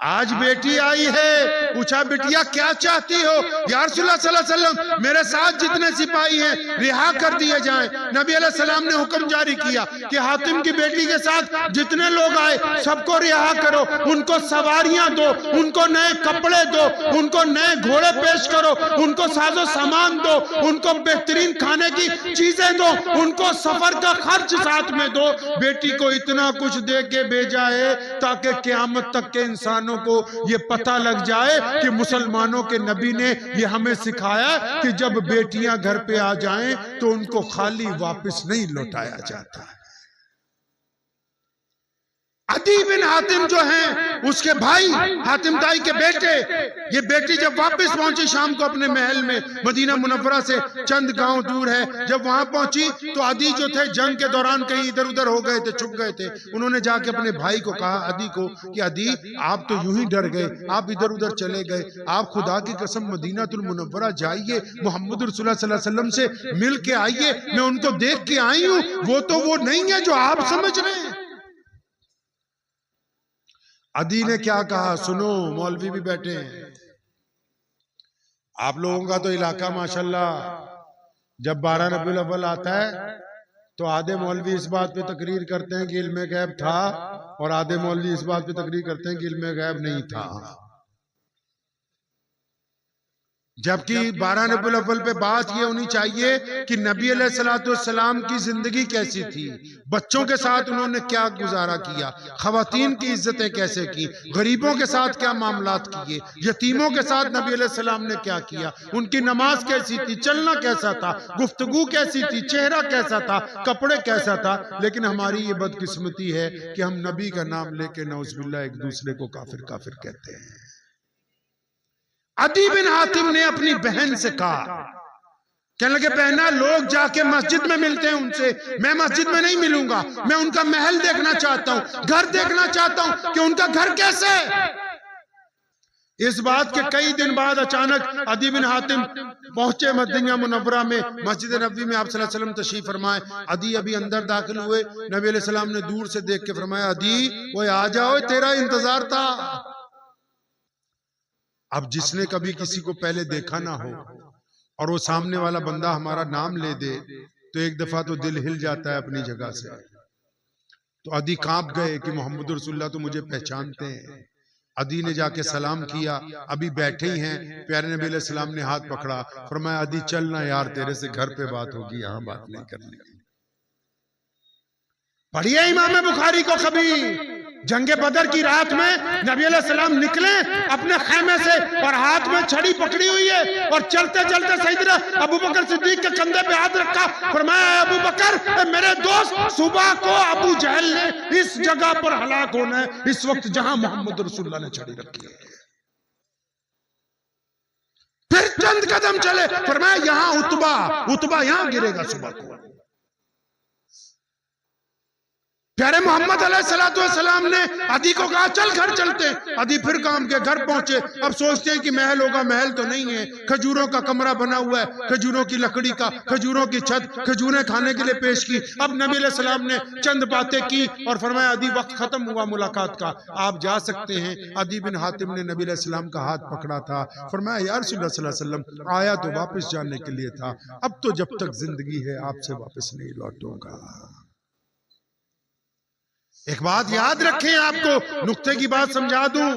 आज बेटी आई है। पूछा बिटिया क्या चाहती हो? या रसूलुल्लाह सल्लल्लाहु अलैहि वसल्लम, मेरे साथ जितने सिपाही हैं रिहा कर दिए जाएं। नबी अलैहिस्सलाम ने हुक्म जारी किया कि हातिम की बेटी के साथ जितने लोग आए सबको रिहा करो, उनको सवारियां दो, उनको नए कपड़े दो, उनको नए घोड़े पेश करो, उनको साजो सामान दो, उनको बेहतरीन खाने की चीजें दो, उनको सफर का खर्च साथ में दो। बेटी को इतना कुछ दे के भेजा है ताकि क़यामत तक के इंसानों को ये पता लग जाए कि मुसलमानों के नबी ने ये हमें सिखाया कि जब बेटियां घर पे आ जाएं तो उनको खाली वापस नहीं लौटाया जाता है। अदी बिन हातिम जो हैं उसके भाई, हातिम ताई के बेटे, ये बेटी जब वापस पहुंची शाम को अपने महल में, मदीना मुनव्वरा से चंद गांव दूर है, जब वहां पहुंची तो अदी जो थे जंग के दौरान कहीं इधर उधर हो गए थे, छुप गए थे। उन्होंने जाके अपने भाई को कहा, अदी को, कि अदी आप तो यूं ही डर गए, आप इधर उधर चले गए, आप खुदा की कसम मदीनातुल मुनव्वरा जाइए, मोहम्मद रसूलुल्लाह सल्लल्लाहु अलैहि वसल्लम से मिल के आइए, मैं उनको देख के आई हूं, वो तो वो नहीं है जो आप समझ रहे हैं। अदी ने क्या कहा, सुनो, मौलवी भी बैठे हैं, आप लोगों का तो इलाका माशाल्लाह, जब 12 रबीउल अव्वल आता है तो आधे मौलवी इस बात पे तकरीर करते हैं कि इल्मे गैब था, और आधे मौलवी इस बात पे तकरीर करते हैं कि इल्मे गैब नहीं था। जबकि 12 रबीउल अव्वल पे बात ये होनी चाहिए कि नबी अलैहिस्सलाम की जिंदगी कैसी थी, बच्चों के साथ उन्होंने क्या गुजारा किया, खवातीन की इज्जतें कैसे की, गरीबों के साथ क्या मामलात किए, यतीमों के साथ नबी अलैहिस्सलाम ने क्या किया, उनकी नमाज कैसी थी, चलना कैसा था, गुफ्तगू कैसी थी, चेहरा कैसा था, कपड़े कैसा था। लेकिन हमारी ये बदकिस्मती है कि हम नबी का नाम लेके नौज़ुबिल्लाह एक दूसरे को काफिर काफिर कहते हैं। अदी बिन हातिम ने अपनी बहन से कहा, कहने लगे, बहना, लोग जाके मस्जिद में मिलते हैं उनसे, मैं मस्जिद में नहीं मिलूंगा, मैं उनका महल देखना चाहता हूं, घर देखना चाहता हूं कि उनका घर कैसे है। इस बात के कई दिन बाद अचानक अदी बिन हातिम पहुंचे मदीना मुनव्वरा में, मस्जिद नबवी में आप सल्लल्लाहु अलैहि वसल्लम तशरीफ फरमाए। अदी अभी अंदर दाखिल हुए, नबी अलैहि सलाम ने दूर से देख के फरमाया, अदी वो आ जाओ, तेरा इंतजार था। अब जिसने कभी किसी को पहले देखा ना हो और वो सामने वाला बंदा हमारा नाम ले दे तो एक दफा तो दिल हिल जाता है अपनी जगह से। तो अदी कांप गए कि मोहम्मद रसूलुल्लाह तो मुझे पहचानते हैं। अदी ने जाके सलाम किया, अभी बैठे ही हैं, प्यारे नबी अलैहि सलाम ने हाथ पकड़ा, फरमाया, अदी चलना यार, तेरे से घर पे बात होगी, यहाँ बात नहीं करनी। पढ़िए इमाम बुखारी को, कभी जंगे बदर की रात में नबी अलैहिस्सलाम निकले अपने खैमे से और हाथ में छड़ी पकड़ी हुई है, और चलते चलते सैयदना अबू बकर सिद्दीक के कंधे पे हाथ रखा, फरमाया, अबू बकर मेरे दोस्त, सुबह को अबू जहल ने इस जगह पर हलाक होना है, इस वक्त जहां मोहम्मद रसूलुल्लाह ने छड़ी रखी है। फिर चंद कदम चले, फरमाया, यहां उतबा यहां गिरेगा सुबह को। प्यारे मोहम्मद अलैहिस्सलाम ने अदी को कहा, चल घर चलते हैं। अदी फिर काम के घर पहुंचे। अब सोचते हैं कि महल होगा, महल तो नहीं है, खजूरों का कमरा बना हुआ है, खजूरों की लकड़ी का, खजूरों की छत, खजूरें खाने के लिए पेश की। अब नबी अलैहिस्सलाम ने चंद बातें की और फरमाया, अदी वक्त खत्म हुआ मुलाकात का, आप जा सकते हैं। अदी बिन हातिम ने नबी अलैहिस्सलाम का हाथ पकड़ा था, फरमाया, या रसूलुल्लाह सल्लल्लाहु अलैहि वसल्लम, आया तो वापस जाने के लिए था, अब तो जब तक जिंदगी है आपसे वापस नहीं लौटूंगा। एक बात याद रखें, आपको नुक्ते की बात समझा दूं,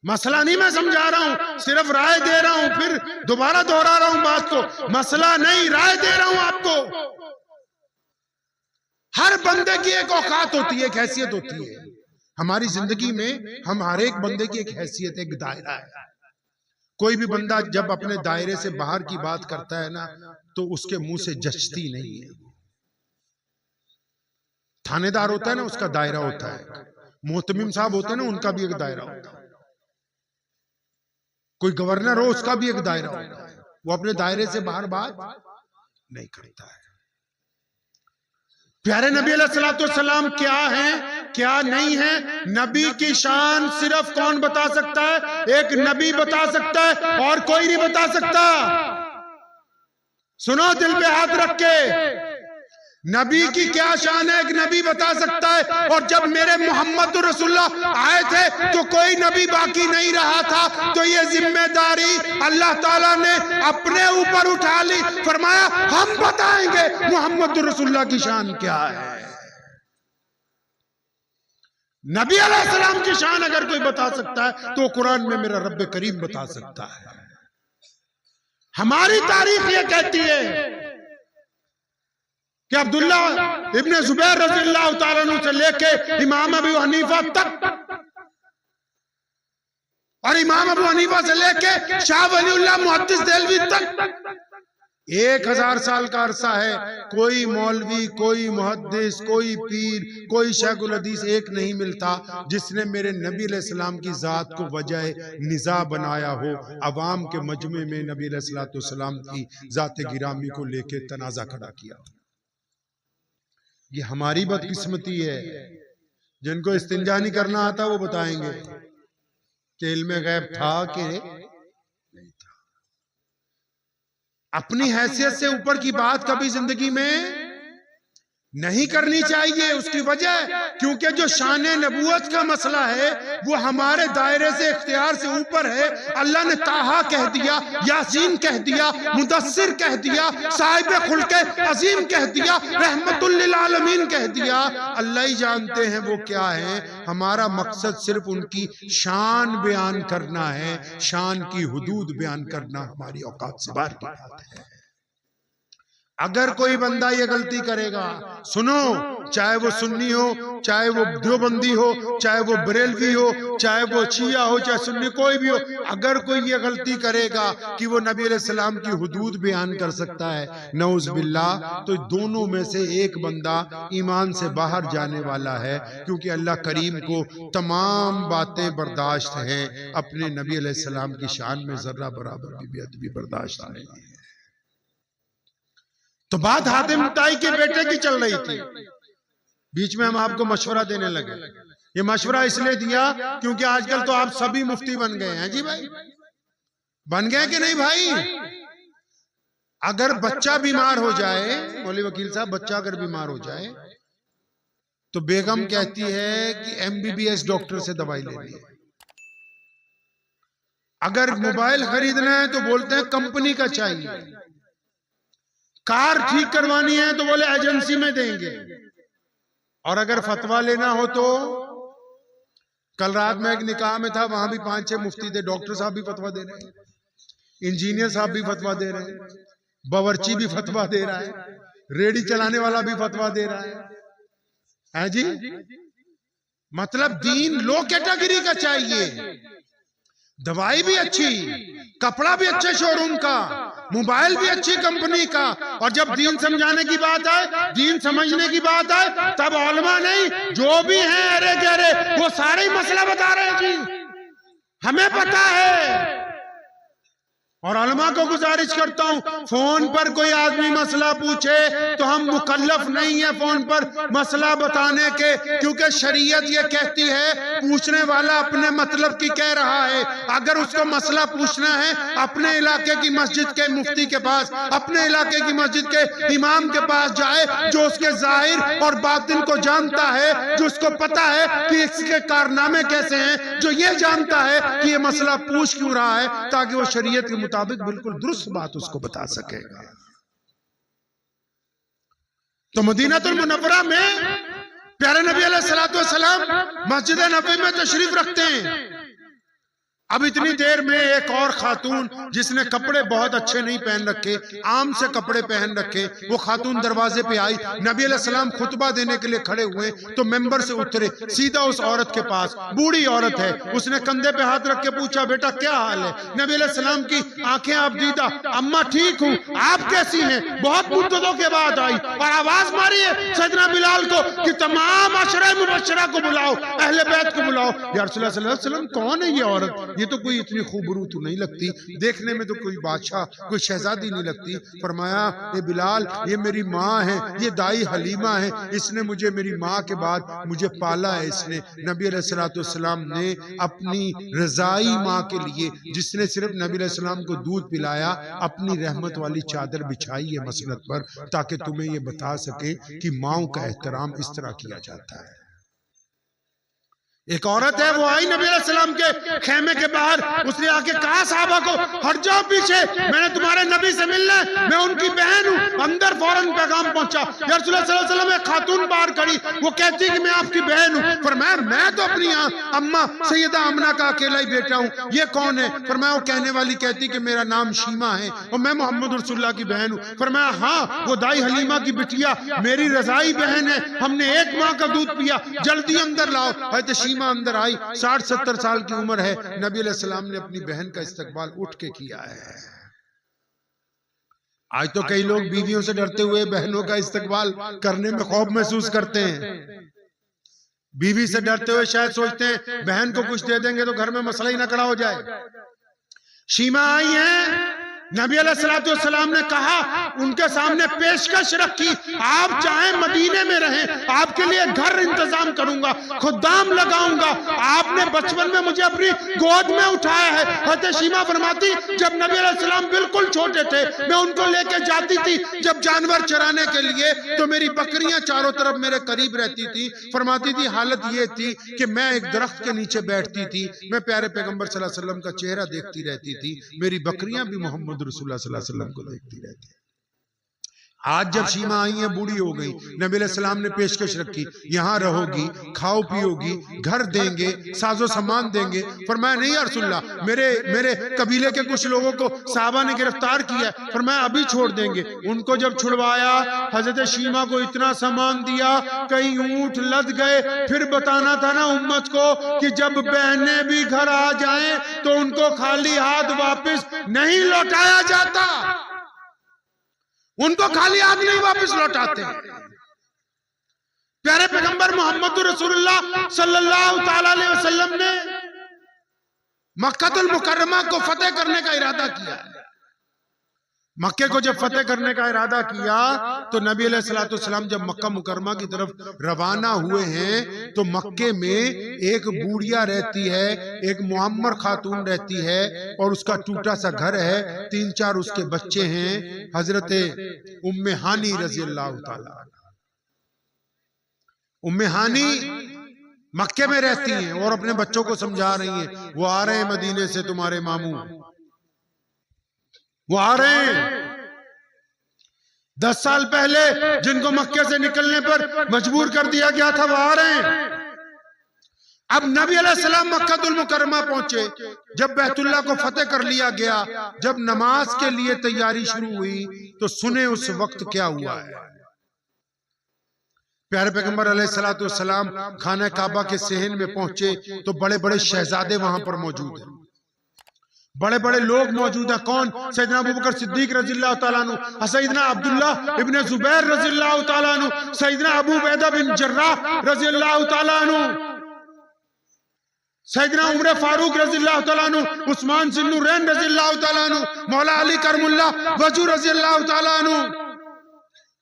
मसला नहीं मैं समझा रहा हूं, सिर्फ राय दे रहा हूं, फिर दोबारा दोहरा रहा हूं बात को, मसला नहीं, राय दे रहा हूं आपको। हर बंदे की एक औकात होती है, एक हैसियत होती है। हमारी जिंदगी में हम हर एक बंदे की एक हैसियत, एक दायरा है। कोई भी बंदा जब अपने दायरे से बाहर की बात करता है ना, तो उसके मुंह से जचती नहीं है। थानेदार होता है ना, उसका दायरा होता है, मोहतमिम साहब होते हैं ना, उनका भी एक दायरा होता है, कोई गवर्नर हो उसका भी एक दायरा होता है, वो अपने दायरे से बाहर बात नहीं करता है। प्यारे नबी अलैहिस्सलाम क्या है क्या नहीं है, नबी की शान सिर्फ कौन बता सकता है? एक नबी बता सकता है, और कोई नहीं बता सकता। सुनो दिल पे हाथ रख के, नबी की क्या शान है एक नबी बता सकता है। और जब मेरे मोहम्मद रसूलुल्लाह आए थे तो कोई नबी बाकी नहीं रहा था, तो ये जिम्मेदारी अल्लाह ताला ने अपने ऊपर उठा ली। फरमाया, हम बताएंगे मोहम्मद रसूलुल्लाह की शान क्या है। नबी अलैहिस्सलाम की शान अगर कोई बता सकता है तो कुरान में मेरा रब्बे करीम बता सकता है। हमारी तारीख ये कहती है कि अब्दुल्ला इब्ने जुबैर रज़ियल्लाहु ताला अन्हु से लेके इमाम अबू हनीफा तक, और इमाम अबू हनीफा से लेके शाह वलीउल्लाह मुहद्दिस देलवी तक 1000 साल का अरसा है, कोई मौलवी, कोई मुहद्दिस, कोई पीर, कोई शेखुल हदीस एक नहीं मिलता जिसने मेरे नबी अलैहिस्सलाम की जात को वजह निज़ा बनाया हो, अवाम के मजमे में नबी अलैहिस्सलाम की जात गिरामी को लेके तनाज़ा खड़ा किया। ये हमारी बदकिस्मती है। जिनको इस्तिंजा नहीं करना आता वो बताएंगे कि इल्मे गैब था कि नहीं था। अपनी हैसियत से ऊपर की बात कभी जिंदगी में नहीं करनी चाहिए। उसकी वजह क्योंकि जो शान नबूवत का मसला है वो हमारे दायरे से, इख्तियार से ऊपर है। अल्लाह ने ताहा कह दिया, यासीन कह दिया, मुदस्सिर कह दिया, साहिब खुल्के अजीम कह दिया, रहमतुल लिल आलमीन कह दिया। अल्लाह ही जानते हैं वो क्या है। हमारा मकसद सिर्फ उनकी शान बयान करना है, शान की हुदूद बयान करना हमारी औकात से बाहर की बात है। अगर कोई बंदा ये गलती करेगा, सुनो, चाहे वो सुन्नी हो, चाहे वो देवबंदी हो, चाहे वो बरेलवी हो, चाहे वो शिया हो, चाहे सुन्नी, कोई भी हो, अगर कोई ये गलती करेगा कि वो नबी अलैहिस्सलाम की हुदूद बयान कर सकता है, नऊज़ बिल्लाह, तो दोनों में से एक बंदा ईमान से बाहर जाने वाला है। क्योंकि अल्लाह करीम को तमाम बातें बर्दाश्त हैं, अपने नबी अलैहिस्सलाम की शान में जर्रा बराबर भी बेअदबी बर्दाश्त नहीं है। तो बात हातिम ताई के बेटे की चल रही थी, बीच में हम आपको मशवरा देने लगे। ये मशवरा इसलिए दिया क्योंकि आजकल तो आप सभी मुफ्ती बन गए हैं। जी भाई, बन गए कि नहीं भाई? अगर बच्चा बीमार हो जाए, मौलवी वकील साहब, बच्चा अगर बीमार हो जाए तो बेगम कहती है कि MBBS डॉक्टर से दवाई लेनी है। अगर मोबाइल खरीदना है तो बोलते हैं कंपनी का चाहिए। कार ठीक करवानी है तो बोले एजेंसी में देंगे। और अगर फतवा लेना हो तो, कल रात में एक निकाह में था, वहां भी 5-6 मुफ्ती थे। डॉक्टर साहब भी फतवा दे रहे हैं, इंजीनियर साहब भी फतवा दे रहे हैं, बावर्ची भी फतवा दे रहा है, रेडी चलाने वाला भी फतवा दे रहा है जी। मतलब दीन लो कैटेगरी का चाहिए। दवाई भी अच्छी, कपड़ा भी अच्छे शोरूम का, मोबाइल भी अच्छी कंपनी का। और जब दीन समझाने की बात आए, दीन समझने की बात आए, तब उलमा नहीं, जो भी हैं अरे गहरे, वो सारे ही मसला बता रहे हैं जी, हमें पता है। और उलमा को गुजारिश करता हूं, फोन पर कोई आदमी मसला पूछे तो हम मुकल्लफ नहीं है फोन पर मसला बताने के, क्योंकि शरीयत ये कहती है पूछने वाला अपने मतलब की कह रहा है। अगर उसको मसला पूछना है अपने इलाके की मस्जिद के मुफ्ती के पास, अपने इलाके की मस्जिद के इमाम के पास जाए, जो उसके जाहिर और बातिन को जानता है, जो उसको पता है कि इसके कारनामे कैसे हैं, जो ये जानता है कि ये मसला पूछ क्यों रहा है, ताकि वो शरीयत के मुताबिक बिल्कुल दुरुस्त बात उसको बता सकेगा। तो मदीनातुल मुनव्वरा में प्यारे नबी अलैहिस्सलातु वस्सलाम मस्जिद नबवी में तशरीफ रखते हैं। अब इतनी देर में एक और खातून जिसने कपड़े बहुत अच्छे नहीं पहन रखे, आम से कपड़े पहन रखे, वो खातून दरवाजे पे आई। नबी अलैहिस्सलाम खुतबा देने के लिए खड़े हुए तो मेंबर से उतरे, सीधा उस औरत के पास, बूढ़ी औरत है, उसने कंधे पे हाथ रख के पूछा, बेटा क्या हाल है? नबी अलैहिस्सलाम की आंखें आबदीदा, अम्मा ठीक हूँ, आप कैसी हैं? बहुत मुद्दतों के बाद आई और आवाज मारी है सैयदना बिलाल को कि तमाम अशरा मुबश्शरा को बुलाओ, अहले बैत को बुलाओ। या रसूलुल्लाह सल्लल्लाहु अलैहि वसल्लम, कौन है ये औरत? ये तो कोई इतनी खूबरू तो नहीं लगती, देखने में तो कोई बादशाह, कोई शहजादी नहीं लगती। फरमाया, ये बिलाल, ये मेरी माँ है, ये दाई हलीमा है, इसने मुझे मेरी माँ के बाद मुझे पाला है। इसने नबी अलैहिस्सलाम ने अपनी रजाई माँ के लिए, जिसने सिर्फ नबी अलैहिस्सलाम को दूध पिलाया, अपनी रहमत वाली चादर बिछाई है मसनद पर, ताकि तुम्हें ये बता सके कि माँओं का एहतराम इस तरह किया जाता है। एक औरत है, वो आई नबी अलैहिस्सलाम के खेमे के बाहर, उसने आके कहा साहबा को, हट जाओ पीछे, मैंने तुम्हारे नबी से मिलना है, मैं उनकी बहन हूँ। अंदर फौरन पैगाम पहुंचा। या रसूलुल्लाह सल्लल्लाहु अलैहि वसल्लम, एक खातून बाहर खड़ी, वो कहती कि मैं आपकी बहन हूँ। फरमाया, मैं तो अपनी अम्मा सैयदा आमना का अकेला ही बेटा हूँ, ये कौन है? फरमाया, वो कहने वाली कहती कि मेरा नाम शीमा है और मैं मोहम्मद रसूलुल्लाह की बहन हूँ। फरमाया, हाँ, वो दाई हलीमा की बिटिया मेरी रजाई बहन है, हमने एक माँ का दूध पिया, जल्दी अंदर लाओ। अंदर आई, 60-70 साल की उम्र है। नबी अलैहिस्सलाम ने अपनी बहन का इस्तकबाल उठ के किया है। आज तो कई लोग बीवियों से डरते हुए बहनों का इस्तकबाल करने में खौफ महसूस करते हैं। बीवी से डरते हुए शायद सोचते हैं बहन को कुछ दे देंगे तो घर में मसला ही ना खड़ा हो जाए। शीमा आई है, नबी अलैहिस्सलाम ने कहा, उनके सामने पेशकश रखी, आप चाहे मदीने में रहें, आपके लिए घर इंतजाम करूंगा, खुदाम लगाऊंगा। आपने बचपन में मुझे अपनी गोद में उठाया है। हज़रत शीमा फरमाती, जब नबी अलैहिस्सलाम बिल्कुल छोटे थे, मैं उनको लेके जाती थी जब जानवर चराने के लिए, तो मेरी बकरियां चारों तरफ मेरे करीब रहती थी। फरमाती थी हालत ये थी कि मैं एक दरख्त के नीचे बैठती थी, मैं प्यारे पैगंबर सल्लल्लाहु अलैहि वसल्लम का चेहरा देखती रहती थी, मेरी बकरियां भी मोहम्मद रसूलुल्लाह सल्लल्लाहु अलैहि वसल्लम को देखती रहती है। आज जब शीमा आई है, बूढ़ी हो गई, नबी अलैहिस्सलाम ने पेशकश रखी, यहाँ रहोगी, खाओ पियोगी, घर देंगे, साजो सामान देंगे। फरमाया नहीं या रसूलल्लाह, मेरे कबीले के कुछ लोगों को साहबा ने गिरफ्तार किया, फरमाया अभी छोड़ देंगे। उनको जब छुड़वाया, हजरत शीमा को इतना सामान दिया, कई ऊंट लद गए। फिर बताना था ना उम्मत को कि जब बहनें भी घर आ जाएं तो उनको खाली हाथ वापस नहीं लौटाया जाता, उनको खाली हाथ नहीं वापस लौटाते। प्यारे पैगंबर मोहम्मद रसूलुल्लाह सल्लल्लाहु ताला अलैहि वसल्लम ने मक्कातुल मुकर्रमा को फतेह करने का इरादा किया। मक्के को जब फतेह करने का इरादा किया तो नबी अलैहिस्सलाम जब मक्का मुकर्रमा की तरफ रवाना हुए हैं तो मक्के में एक बूढ़िया रहती है, एक मुअम्मर खातून रहती है और उसका टूटा सा घर है, 3-4 उसके बच्चे हैं। हजरत उम्मे हानी रजी अल्लाह ताला, उम्मे हानी मक्के में रहती हैं और अपने बच्चों को समझा रही हैं, वो आ रहे हैं मदीने से तुम्हारे मामू, वो आ रहे हैं। 10 साल पहले जिनको मक्के से निकलने पर मजबूर कर दिया गया था, वो आ रहे हैं। अब नबी अलैहिस्सलाम मक्कातुल मुकर्रमा पहुंचे, जब बैतुल्लाह को फतेह कर लिया गया, जब नमाज के लिए तैयारी शुरू हुई तो सुने उस वक्त क्या हुआ है। प्यारे पैगंबर अलैहिस्सलाम खाना काबा के सहन में पहुंचे तो बड़े बड़े शहजादे वहां पर मौजूद हैं, बड़े बड़े लोग मौजूद हैं। कौन? सैयदना अबू बकर सिद्दीक रज़ियल्लाहु ताला अन्हु, सैयदना अब्दुल्ला इब्न जुबैर रज़ियल्लाहु ताला अन्हु, सैयदना अबू उबैदा बिन जर्राह रज़ियल्लाहु ताला अन्हु, सैयदना उमर फारूक रज़ियल्लाहु ताला अन्हु, उस्मान ज़ुन्नुरैन रज़ियल्लाहु ताला अन्हु, मौला अली करमुल्लाह वजह रज़ियल्लाहु ताला अन्हु,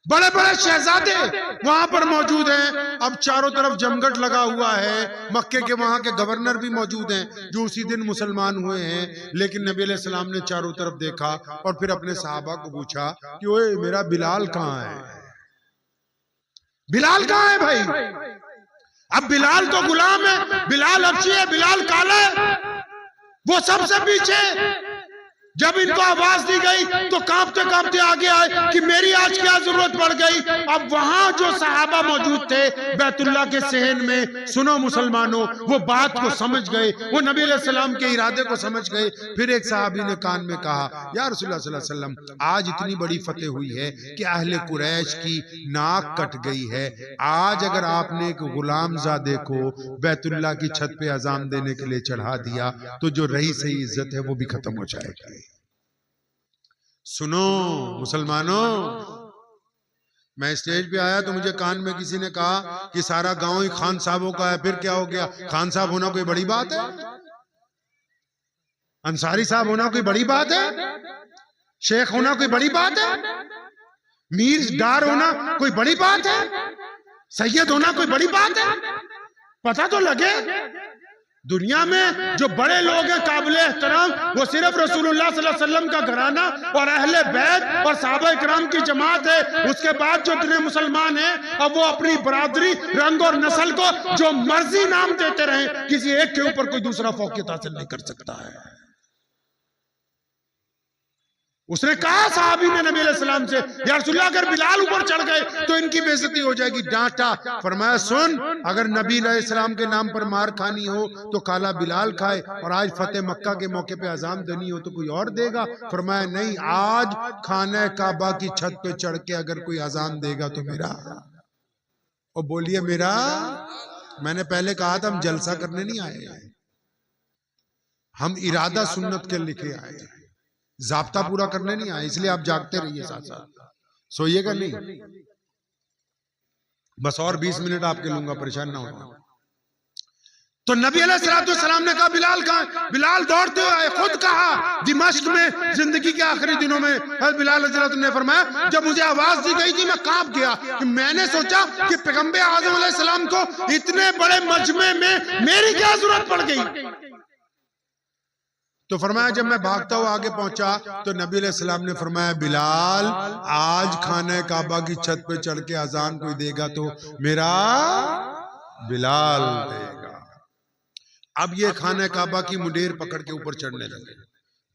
बड़े बड़े शहजादे वहां पर मौजूद हैं। अब चारों तरफ जमघट लगा हुआ है। मक्के के वहां के गवर्नर भी मौजूद हैं जो उसी दिन मुसलमान हुए हैं। लेकिन नबी अलैहिस्सलाम ने चारों तरफ देखा और फिर अपने सहाबा को पूछा कि ओए मेरा बिलाल कहाँ है, बिलाल कहाँ है भाई। अब बिलाल तो गुलाम है, बिलाल हबशी है, बिलाल काला है, वो सबसे पीछे। जब इनको आवाज दी गई तो कांपते कांपते आगे आए कि मेरी आज क्या जरूरत पड़ गई। अब वहां जो सहाबा मौजूद थे बैतुल्लाह के सहन में, सुनो मुसलमानों, वो बात को समझ गए, वो नबी अलैहिस्सलाम के इरादे को समझ गए। फिर एक सहाबी ने कान में कहा, या रसूलुल्लाह सल्लल्लाहु अलैहि वसल्लम, आज इतनी बड़ी फतेह हुई है कि अहले कुरैश की नाक कट गई है। आज अगर आपने एक गुलामजादे को बैतुल्लाह की छत पे अजान देने के लिए चढ़ा दिया तो जो रही सही इज्जत है वो भी खत्म हो जाएगी। सुनो मुसलमानों, मैं स्टेज पे आया तो मुझे कान में किसी ने कहा कि सारा गांव ही खान साहबों का है। फिर क्या हो गया? खान साहब होना कोई बड़ी बात है? अंसारी साहब होना कोई बड़ी बात है? शेख होना कोई बड़ी बात है? मीर डार होना कोई बड़ी बात है? सैयद होना कोई बड़ी बात है? पता तो लगे। दुनिया में जो बड़े लोग हैं काबिल एहतराम, वो सिर्फ रसूलुल्लाह सल्लल्लाहु अलैहि वसल्लम का घराना और अहले बैत और सहाबा इकराम की जमात है। उसके बाद जो इतने मुसलमान हैं, अब वो अपनी बरादरी, रंग और नस्ल को जो मर्जी नाम देते रहे, किसी एक के ऊपर कोई दूसरा फौकियत हासिल नहीं कर सकता है। उसने कहा साहबी ने नबी अलैहिस्सलाम से, या रसूलल्लाह अगर बिलाल ऊपर चढ़ गए तो इनकी बेइज्जती हो जाएगी। डांटा। फरमाया सुन, अगर नबी अलैहिस्सलाम के नाम पर मार खानी हो तो काला बिलाल खाए, और आज फतेह मक्का के मौके पे अजान देनी हो तो कोई और देगा। फरमाया नहीं, आज खाना काबा की छत पे चढ़ के अगर कोई अजान देगा तो मेरा। और बोलिए मेरा। मैंने पहले कहा था हम जलसा करने नहीं आए, हम इरादा सुन्नत के लिखे आए। जाब्ता पूरा करने नहीं आए, इसलिए आप जागते रहिए, साथ साथ सोइएगा नहीं। बस और 20 मिनट आपके लूंगा, परेशान ना होना। तो नबी अलैहिस्सलाम ने कहा बिलाल कहाँ? बिलाल दौड़ते हुए आए, खुद कहा दिमाश्क में जिंदगी के आखिरी दिनों में बिलाल ने फरमाया जब मुझे आवाज दी गई थी मैं कांप गया कि मैंने सोचा कि पैगंबर आज़म अलैहिस्सलाम को इतने बड़े मजमे में मेरी क्या जरूरत पड़ गई। तो फरमाया जब मैं भागता हुआ आगे पहुंचा तो नबी अलैहिस्सलाम ने फरमाया बिलाल आज खाने काबा की छत पे चढ़ के अजान कोई देगा तो मेरा बिलाल देगा। अब ये खाने काबा की मुंडेर पकड़ के ऊपर चढ़ने लगे।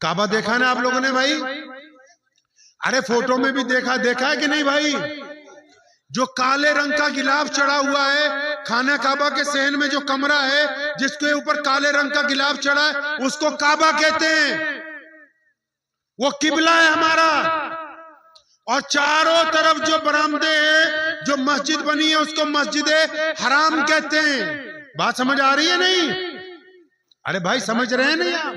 काबा देखा ना आप लोगों ने भाई? अरे फोटो में भी देखा है कि नहीं भाई? जो काले रंग का गिलाफ चढ़ा हुआ है, खाना काबा के सहन में जो कमरा है जिसके ऊपर काले रंग का गिलाफ चढ़ा है उसको काबा कहते हैं। वो किबला है हमारा। और चारों तरफ जो बरामदे हैं, जो मस्जिद बनी है उसको मस्जिद हराम कहते हैं। बात समझ आ रही है नहीं? अरे भाई समझ रहे हैं नहीं आप?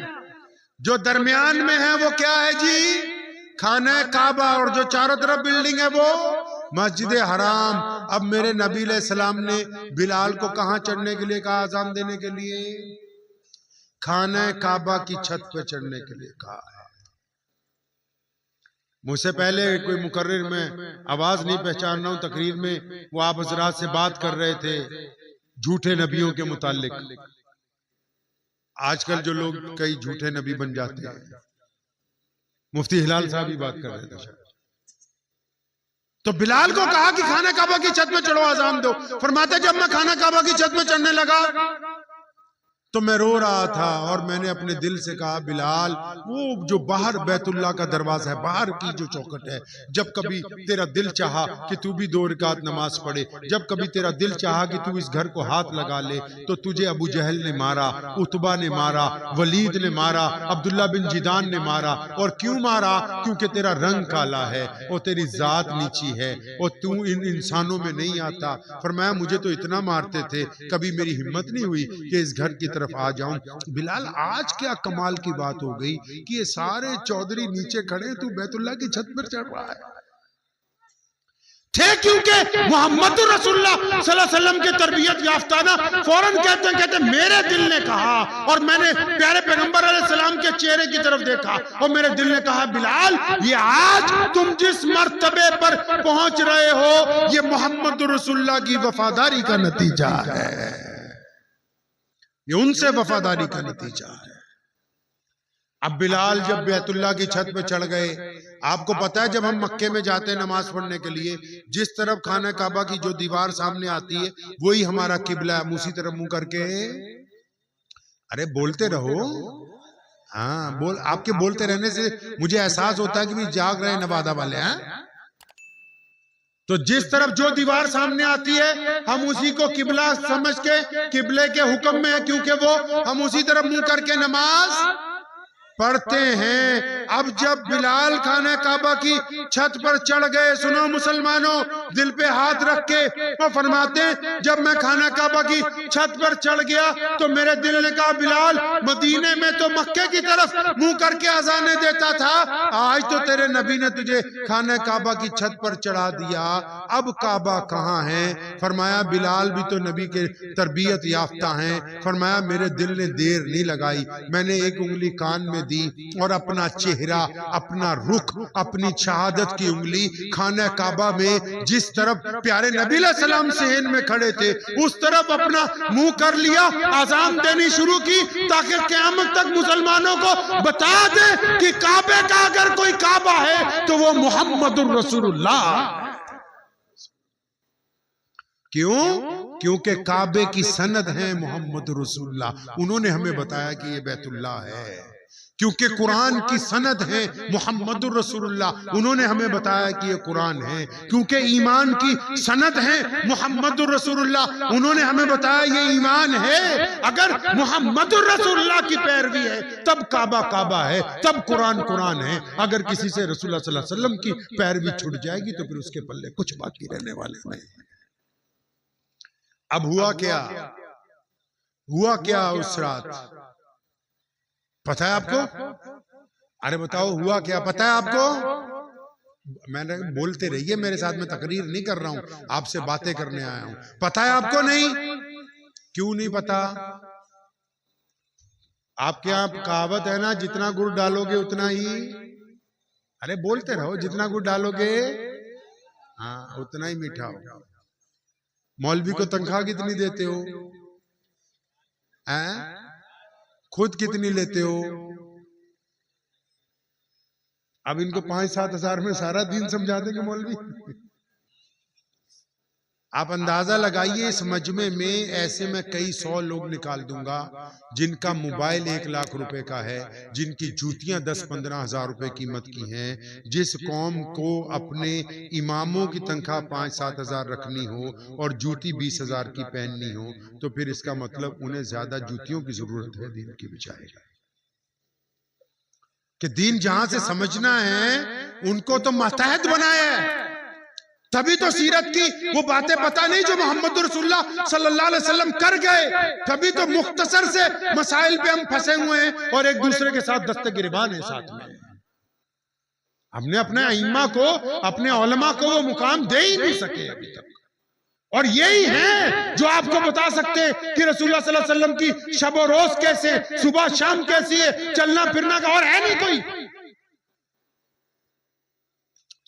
जो दरमियान में है वो क्या है जी? खाना काबा। और जो चारों तरफ बिल्डिंग है वो मस्जिद हराम। अब मेरे नबी अलैहिस्सलाम ने बिलाल को कहां चढ़ने के लिए कहा? अज़ान देने के लिए खाना काबा की छत पे चढ़ने के लिए कहा है। मुझसे पहले कोई मुकर्रिर में आवाज नहीं पहचान रहा हूं, तकरीर में वो आप हजरात से बात कर रहे थे झूठे नबियों के मुतालिक। आजकल जो लोग कई झूठे नबी बन जाते हैं, मुफ्ती हिलाल साहब ही बात कर रहे थे। तो बिलाल को कहा कि खाना काबा की छत में चढ़ो अजान दो। फरमाते जब मैं खाना काबा की छत में चढ़ने लगा तो मैं रो रहा था और मैंने अपने दिल से कहा बिलाल वो जो बाहर बैतुल्लाह का दरवाजा है, बाहर की जो चौखट है, जब कभी तेरा दिल चाहा कि तू भी 2 रकात नमाज पढ़े, जब कभी तेरा दिल चाहा कि तू इस घर को हाथ लगा ले, तो तुझे अबू जहल ने मारा, उतबा ने मारा, वलीद ने मारा, अब्दुल्ला बिन जिदान ने मारा। और क्यों मारा? क्योंकि तेरा रंग काला है और तेरी जात नीची है और तू इन इंसानों में नहीं आता। फरमाया मुझे तो इतना मारते थे, कभी मेरी हिम्मत नहीं हुई कि इस घर की तरफ आ जाऊं। बिलाल आज क्या कमाल की बात हो गई कि ये सारे चौधरी नीचे खड़े, तू बैतुल्लाह की छत पर चढ़ रहा है। थे क्योंकि मोहम्मद रसूलुल्लाह सल्लल्लाहु अलैहि वसल्लम के तरबियत याफ्ता ना फौरन कहते मेरे दिल ने कहा और मैंने प्यारे पैगंबर अलैहिस्सलाम के चेहरे की तरफ देखा और मेरे दिल ने कहा बिलाल ये आज तुम जिस मर्तबे पर पहुंच रहे हो ये मोहम्मद रसूलुल्लाह की वफादारी का नतीजा है, ये उनसे वफादारी का नतीजा है। अब बिलाल जब बैतुल्लाह की छत पे चढ़ गए, आपको पता है जब हम मक्के में जाते हैं नमाज पढ़ने के लिए, जिस तरफ खाना काबा की जो दीवार सामने आती है वही हमारा किबला है, उसी तरफ मुंह करके। अरे बोलते रहो, हाँ बोल, आपके बोलते रहने से मुझे एहसास होता है कि भी जाग रहे नवादा वाले हैं। तो जिस तरफ जो दीवार सामने आती है हम उसी को किबला समझ के किबले के हुक्म में है, क्योंकि वो हम उसी तरफ मुंह करके नमाज पढ़ते हैं। अब जब बिलाल खाना काबा की छत पर चढ़ गए, सुनो मुसलमानों, दिल पे हाथ रख के वो फरमाते जब मैं खाना काबा की छत पर चढ़ गया तो मेरे दिल ने कहा बिलाल मदीने में तो मक्के की तरफ मुंह करके अजाने देता था, आज तो तेरे नबी ने तुझे खाना काबा की छत पर चढ़ा दिया, अब काबा कहाँ है? फरमाया बिलाल भी तो नबी के तरबियत याफ्ता हैं। फरमाया मेरे दिल ने देर नहीं लगाई, मैंने एक उंगली कान में दी और अपना चेहरा, अपना रुख, अपनी शहादत की उंगली खाना काबा में जिस तरफ प्यारे नबी सलाम सहन में खड़े थे उस तरफ अपना मुंह कर लिया, आजान देनी शुरू की ताकि क़यामत तक मुसलमानों को बता दे कि काबे का अगर कोई काबा है तो वो मोहम्मदुर रसूलुल्लाह। क्यों? क्योंकि काबे की सनद है मोहम्मद रसूलुल्लाह, उन्होंने हमें बताया कि ये बैतुल्लाह है। क्योंकि कुरान की सनद है मोहम्मद रसूलुल्लाह, उन्होंने हमें बताया कि ये कुरान है। क्योंकि ईमान की सनद है मोहम्मद रसूलुल्लाह, उन्होंने हमें बताया ये ईमान है। अगर मोहम्मद रसूलुल्लाह की पैरवी है तब काबा काबा है, तब कुरान कुरान है। अगर किसी से रसूलुल्लाह सल्लल्लाहु अलैहि वसल्लम की पैरवी छूट जाएगी तो फिर उसके पल्ले कुछ बाकी रहने वाले नहीं। अब हुआ क्या? हुआ क्या उस रात पता है आपको? अरे बताओ हुआ क्या, पता है आपको? मैंने बोलते रहिए मेरे साथ, में तकरीर नहीं कर रहा हूं, आपसे बातें करने आया हूं। पता है आपको? नहीं। क्यों नहीं पता? आपके यहाँ कहावत है ना, जितना गुड़ डालोगे उतना ही, अरे बोलते रहो, जितना गुड़ डालोगे हाँ उतना ही मीठा हो। मौलवी को तनख्वाह कितनी देते हो? खुद कितनी लेते हो? अब इनको 5-7 हजार में सारा दिन समझा देंगे मौलवी। आप अंदाजा लगाइए, इस मजमे में ऐसे मैं कई 100 लोग निकाल दूंगा जिनका मोबाइल 1 लाख रुपए का है, जिनकी जूतियां 10-15 हजार रुपए कीमत की हैं। जिस कौम को अपने इमामों की तनख्वाह 5-7 हजार रखनी हो और जूती 20 हजार की पहननी हो, तो फिर इसका मतलब उन्हें ज्यादा जूतियों की जरूरत है दीन की बजाय। कि दीन जहां से समझना है उनको तो मातहत बनाया है, तभी तो सीरत की वो बातें पता नहीं जो मोहम्मद रसूलुल्लाह सल्लल्लाहु अलैहि वसल्लम कर गए, तभी तो मुख्तसर से मसाइल पे हम फंसे हुए हैं और एक दूसरे के साथ दस्तगिरबान है साथ में। हमने अपने अइम्मा को, अपने उलमा को वो मुकाम दे ही नहीं सके अभी तक। और यही है जो आपको बता सकते हैं कि रसूलुल्लाह सल्लल्लाहु अलैहि वसल्लम की शब और रोज कैसे, सुबह शाम कैसी है, चलना फिरना का और है नहीं कोई।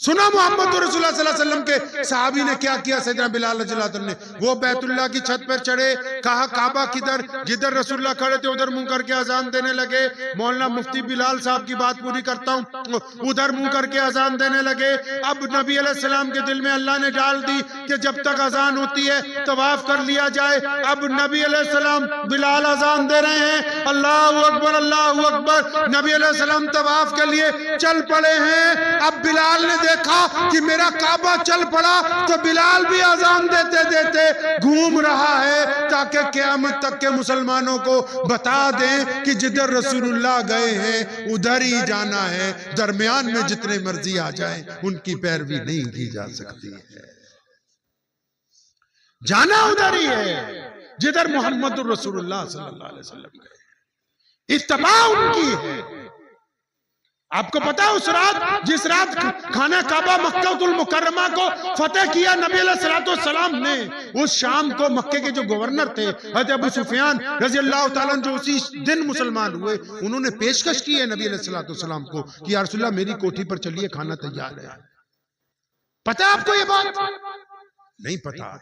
सुना मोहम्मद रसूलुल्लाह सल्लल्लाहु अलैहि वसल्लम के सहाबी ने क्या किया सैयदना बिलाल रज़ियल्लाहु अन्हु ने? वो बैतुल्लाह की छत पर चढ़े, कहा काबा किधर, जिधर रसूलुल्लाह खड़े थे उधर मुंह करके अजान देने लगे। मौलाना मुफ्ती बिलाल साहब की बात पूरी करता हूँ, उधर मुंह करके अजान देने लगे। अब नबी अलैहिस्सलाम के दिल में अल्लाह ने डाल दी कि जब तक अजान होती है तवाफ कर लिया जाए। अब नबी अलैहिस्सलाम बिलाल अजान दे रहे हैं, अल्लाहु अकबर अल्लाहु अकबर, नबी अलैहिस्सलाम तवाफ के लिए चल पड़े हैं। अब बिलाल ने देखा कि मेरा काबा चल पड़ा, तो बिलाल भी अजान देते देते घूम रहा है ताकि क़यामत तक के मुसलमानों को बता दें कि जिधर रसूलुल्लाह गए हैं उधर ही जाना है। दरमियान में जितने मर्जी आ जाएं उनकी पैरवी नहीं की जा सकती है, जाना उधर ही है जिधर मोहम्मद रसूलुल्लाह सल्लल्लाहु अलैहि वसल्लम गए। इत्तबा उनकी है। आपको पता है उस रात, जिस रात खाना काबा मक्कातुल मुकर्रमा को फतेह किया नबी अलैहिस्सलाम ने, उस शाम को मक्के के जो गवर्नर थे हज़रत अबू सुफियान रज़ियल्लाहु ताला जो उसी दिन मुसलमान हुए, उन्होंने पेशकश की है नबी अलैहिस्सलाम को कि या रसूलल्लाह मेरी कोठी पर चलिए, खाना तैयार है। पता है आपको ये बात? नहीं पता।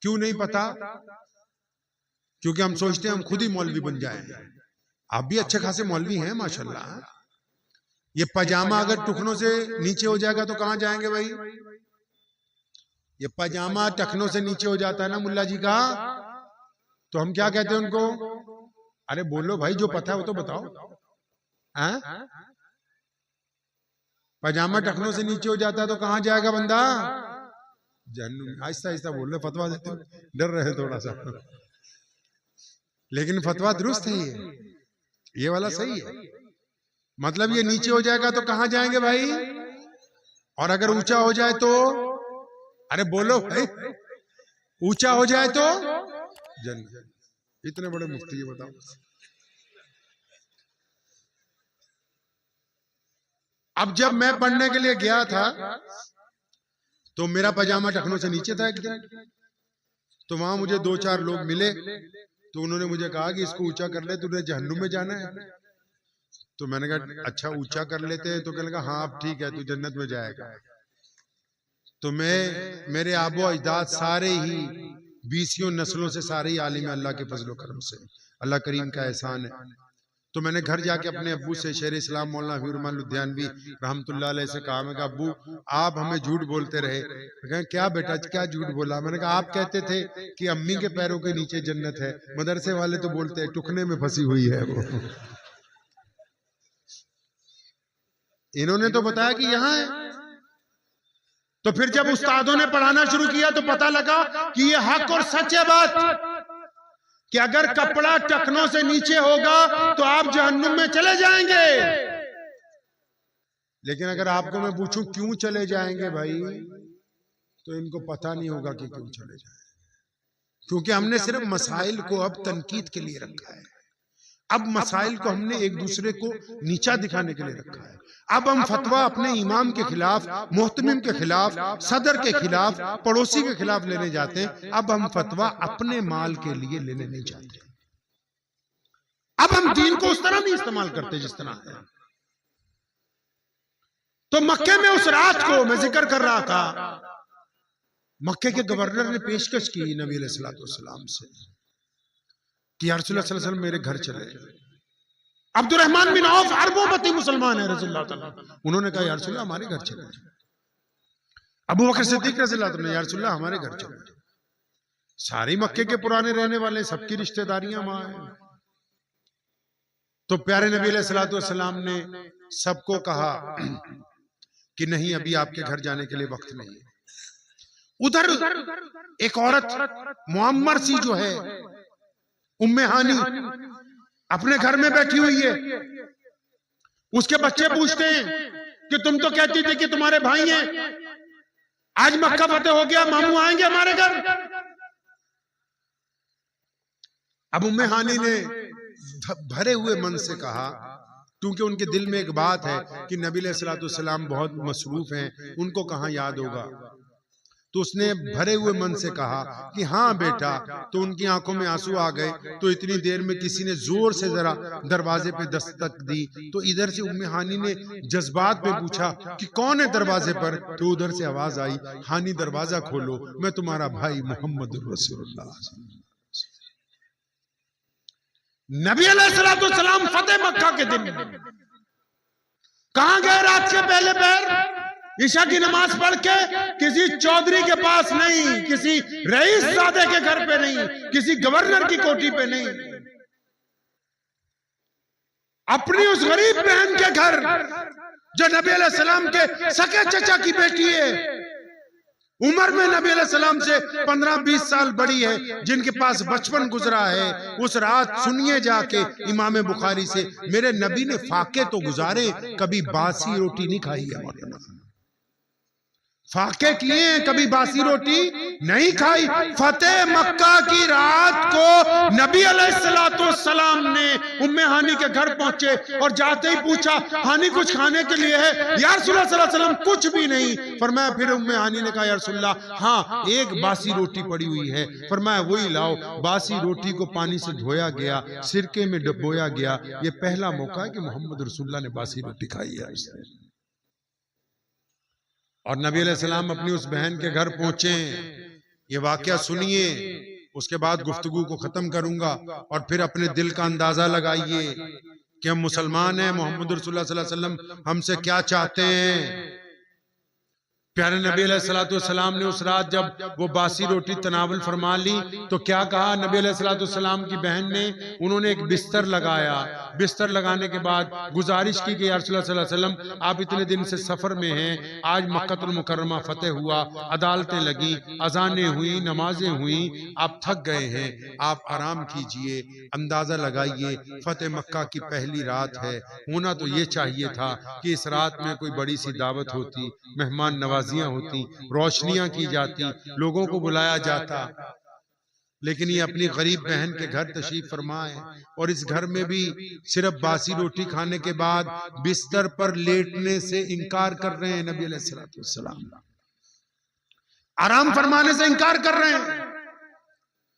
क्यों नहीं पता? क्योंकि हम सोचते हैं हम खुद ही मौलवी बन जाएंगे। आप भी अच्छे खासे मौलवी हैं माशाल्लाह। ये पजामा अगर टुकनों से नीचे हो जाएगा तो कहां जाएंगे भाई? ये पजामा टखनों से नीचे हो जाता है ना मुल्ला जी का, तो हम क्या कहते हैं उनको? अरे बोलो भाई, जो पता है वो तो बताओ। पजामा टखनों से नीचे हो जाता है तो कहां जाएगा बंदा? जहन्नुम। आहिस्ता आहिस्ता बोल रहे, फतवा देते हो, डर रहे थोड़ा सा, लेकिन फतवा दुरुस्त है, ये वाला सही है। मतलब ये नीचे हो जाएगा तो कहां जाएंगे भाई? और अगर ऊंचा हो जाए तो? अरे बोलो भाई, ऊंचा हो जाए तो जन्नत। इतने बड़े मुफ्ती, ये बताओ। अब जब मैं पढ़ने के लिए गया था तो मेरा पजामा टखनों से नीचे था एक दिन, तो वहां मुझे 2-4 लोग मिले, तो उन्होंने मुझे कहा कि इसको ऊंचा कर ले, तुझे जहन्नुम में जाना है। तो मैंने कहा अच्छा ऊंचा कर लेते हैं, तो कहने लगा हाँ अब ठीक है, तू जन्नत में जाएगा। तो मेरे आबो अजदाद सारे ही 20 नस्लों से सारे ही आलिम अल्लाह के फजलो करम से, अल्लाह करीम का एहसान है। तो मैंने घर जाके अपने अब्बू से, शेर इस्लाम मौलाना हफीजुर्रहमान लुधियानवी रहमतुल्लाह अलैह से कहा, मैं कहा अब्बू आप हमें झूठ बोलते रहे। कहें क्या बेटा क्या झूठ बोला? मैंने कहा आप कहते थे कि अम्मी के पैरों के नीचे जन्नत है, मदरसे वाले तो बोलते हैं टुकने में फंसी हुई है वो। इन्होंने तो बताया कि यहां है। तो फिर जब उस्तादों ने पढ़ाना शुरू किया तो पता लगा कि ये हक और सच है बात, कि अगर कपड़ा टखनों से नीचे होगा तो आप जहन्नुम में चले जाएंगे। लेकिन अगर आपको मैं पूछूं क्यों चले जाएंगे भाई, तो इनको पता नहीं होगा कि क्यों चले जाएंगे, क्योंकि हमने सिर्फ मसाइल को अब तनकीद के लिए रखा है। अब मसाइल को हमने एक दूसरे को नीचा दिखाने के लिए रखा है। अब हम फतवा अपने इमाम के खिलाफ, मोहतमिम के खिलाफ, सदर के खिलाफ, पड़ोसी के खिलाफ लेने जाते हैं। अब हम फतवा अपने माल के लिए लेने नहीं जाते। अब हम दीन को उस तरह नहीं इस्तेमाल करते जिस तरह है। तो मक्के में उस रात को मैं जिक्र कर रहा था, मक्के के गवर्नर ने पेशकश की नबी अलैहिस्सलाम से कि या रसूलल्लाह सल्लल्लाहु अलैहि वसल्लम मेरे घर चले। अब्दुर्रहमान बिन औफ अरबोपति मुसलमान है रज़ियल्लाहु ताला, उन्होंने कहा या रसूलल्लाह हमारे घर चले। अबू बकर सिद्दीक रज़ियल्लाहु ताला, या रसूलल्लाह हमारे घर चले। सारी मक्के के पुराने रहने वाले, सबकी रिश्तेदारियां वहां हैं। तो प्यारे नबी अलैहिस्सलातु वस्सलाम ने सबको कहा कि नहीं, अभी आपके घर जाने के लिए वक्त नहीं है। उधर एक औरत मुअम्मर सी जो है, उम्मे हानी, अपने घर में बैठी हुई है। उसके बच्चे पूछते हैं कि तुम तो कहती थी कि तुम्हारे भाई हैं, आज मक्का फतेह हो गया, मामू आएंगे हमारे घर। अब उम्मे हानी ने भरे हुए मन से कहा, क्योंकि उनके दिल में एक बात है कि नबी अलैहिस्सलातु वस्सलाम बहुत मसरूफ हैं, उनको कहां याद होगा। तो उसने भरे हुए मन से कहा कि हाँ बेटा। तो उनकी आंखों में आंसू आ गए। तो इतनी देर में किसी ने जोर से जरा दरवाजे पे दस्तक दी। तो इधर से उम्मे हानी ने जज्बात पे पूछा कि कौन है दरवाजे पर। तो उधर से आवाज आई, हानी दरवाजा खोलो, मैं तुम्हारा भाई मोहम्मद रसूलुल्लाह। नबी अलैहिस्सलातु वस्सलाम फतेह मक्का के दिन कहां गए? रात के पहले पहर ईशा की नमाज पढ़ के, किसी चौधरी के पास नहीं, किसी रईस ज़ादे के घर पे नहीं, किसी गवर्नर की कोठी पे नहीं, अपनी उस गरीब बहन के घर जो नबी अलैहिस्सलाम के सके चचा की बेटी है, उम्र में नबी अलैहिस्सलाम से 15-20 साल बड़ी है, जिनके पास बचपन गुजरा है। उस रात सुनिए जाके इमाम बुखारी से, मेरे नबी ने फाके तो गुजारे, कभी बासी रोटी नहीं खाई है। फाके किए, कभी बासी रोटी नहीं खाई। फतेह मक्का की रात को नबी अलैहिस्सलातु वस्सलाम ने उम्मे हानी के घर पहुंचे और जाते ही पूछा, हानी कुछ खाने के लिए है? या रसूलुल्लाह सल्लल्लाहु अलैहि वसल्लम कुछ भी नहीं। फरमाया, फिर उम्मे हानी ने कहा, या रसूलुल्लाह हाँ, एक बासी रोटी पड़ी हुई है। फरमाया, वही लाओ। बासी रोटी को पानी से धोया गया, सिरके में डुबोया गया। ये पहला मौका है कि मोहम्मद रसूलुल्लाह ने बासी रोटी खाई है। और नबी अलैहिस्सलाम अपनी उस बहन के घर पहुंचे। ये वाकया सुनिए, उसके बाद गुफ्तगू को खत्म करूंगा और फिर अपने दिल का अंदाजा लगाइए कि हम मुसलमान हैं, मोहम्मद रसूलुल्लाह सल्लल्लाहु अलैहि वसल्लम हमसे क्या चाहते हैं। प्यारे नबी अलैहिस्सलातु वस्सलाम ने उस रात जब वो बासी रोटी तनावुल फरमा ली तो क्या कहा नबी अलैहिस्सलातु वस्सलाम की बहन ने? उन्होंने एक बिस्तर लगाया। बिस्तर लगाने के बाद गुजारिश की कि या रसूलुल्लाह सल्लल्लाहु अलैहि वसल्लम, आप इतने दिन से सफर में हैं, आज मक्कातुल मुकर्रमा फतेह हुआ, अदालतें लगी, अजानें हुई, नमाजें हुई, आप थक गए हैं, आप आराम कीजिए, अंदाजा लगाइए, फतेह मक्का की पहली रात है। होना तो ये चाहिए था कि इस रात में कोई बड़ी सी दावत होती, मेहमान नवाजियां होती, रोशनियां की जाती, लोगों को बुलाया जाता। लेकिन ये अपनी गरीब बहन के घर तशरीफ फरमाए और इस घर में भी सिर्फ बासी रोटी खाने के बाद बिस्तर पर लेटने से इनकार कर रहे हैं। नबी अलैहिस्सलातु वस्सलाम आराम फरमाने से इनकार कर रहे हैं।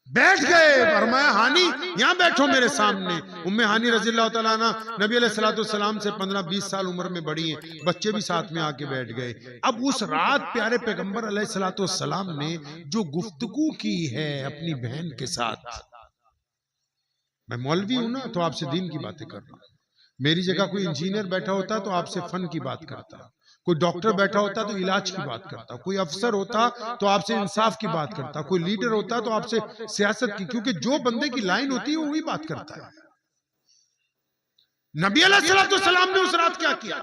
बैठ गए, फरमाया, हानी यहाँ बैठो मेरे सामने। उम्मे हानी रज़ियल्लाहु तआला अन्हा नबी अलैहिस्सलातु वस्सलाम से 15-20 साल उम्र में बड़ी हैं, बच्चे भी साथ में आके बैठ गए। अब उस रात प्यारे पैगंबर अलैहिस्सलातु वस्सलाम ने जो गुफ्तगू की है अपनी बहन के साथ, मैं मौलवी हूं ना तो आपसे दीन की बातें कर रहा हूं। मेरी जगह कोई इंजीनियर बैठा होता तो आपसे फन की बात करता, कोई डॉक्टर बैठा होता तो इलाज की बात करता, कोई अफसर होता तो आपसे इंसाफ की बात करता, कोई लीडर होता तो आपसे सियासत की, क्योंकि जो बंदे की लाइन होती है वही बात करता है। नबी अलैहिस्सलातु वस्सलाम ने उस रात क्या किया?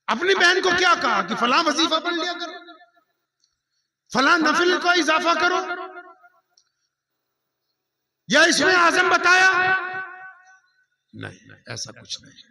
अपनी बहन को क्या कहा कि फलां वजीफा पढ़ लिया करो, फलां नफिल का इजाफा करो, या इसमें आजम बताया? नहीं, ऐसा कुछ नहीं।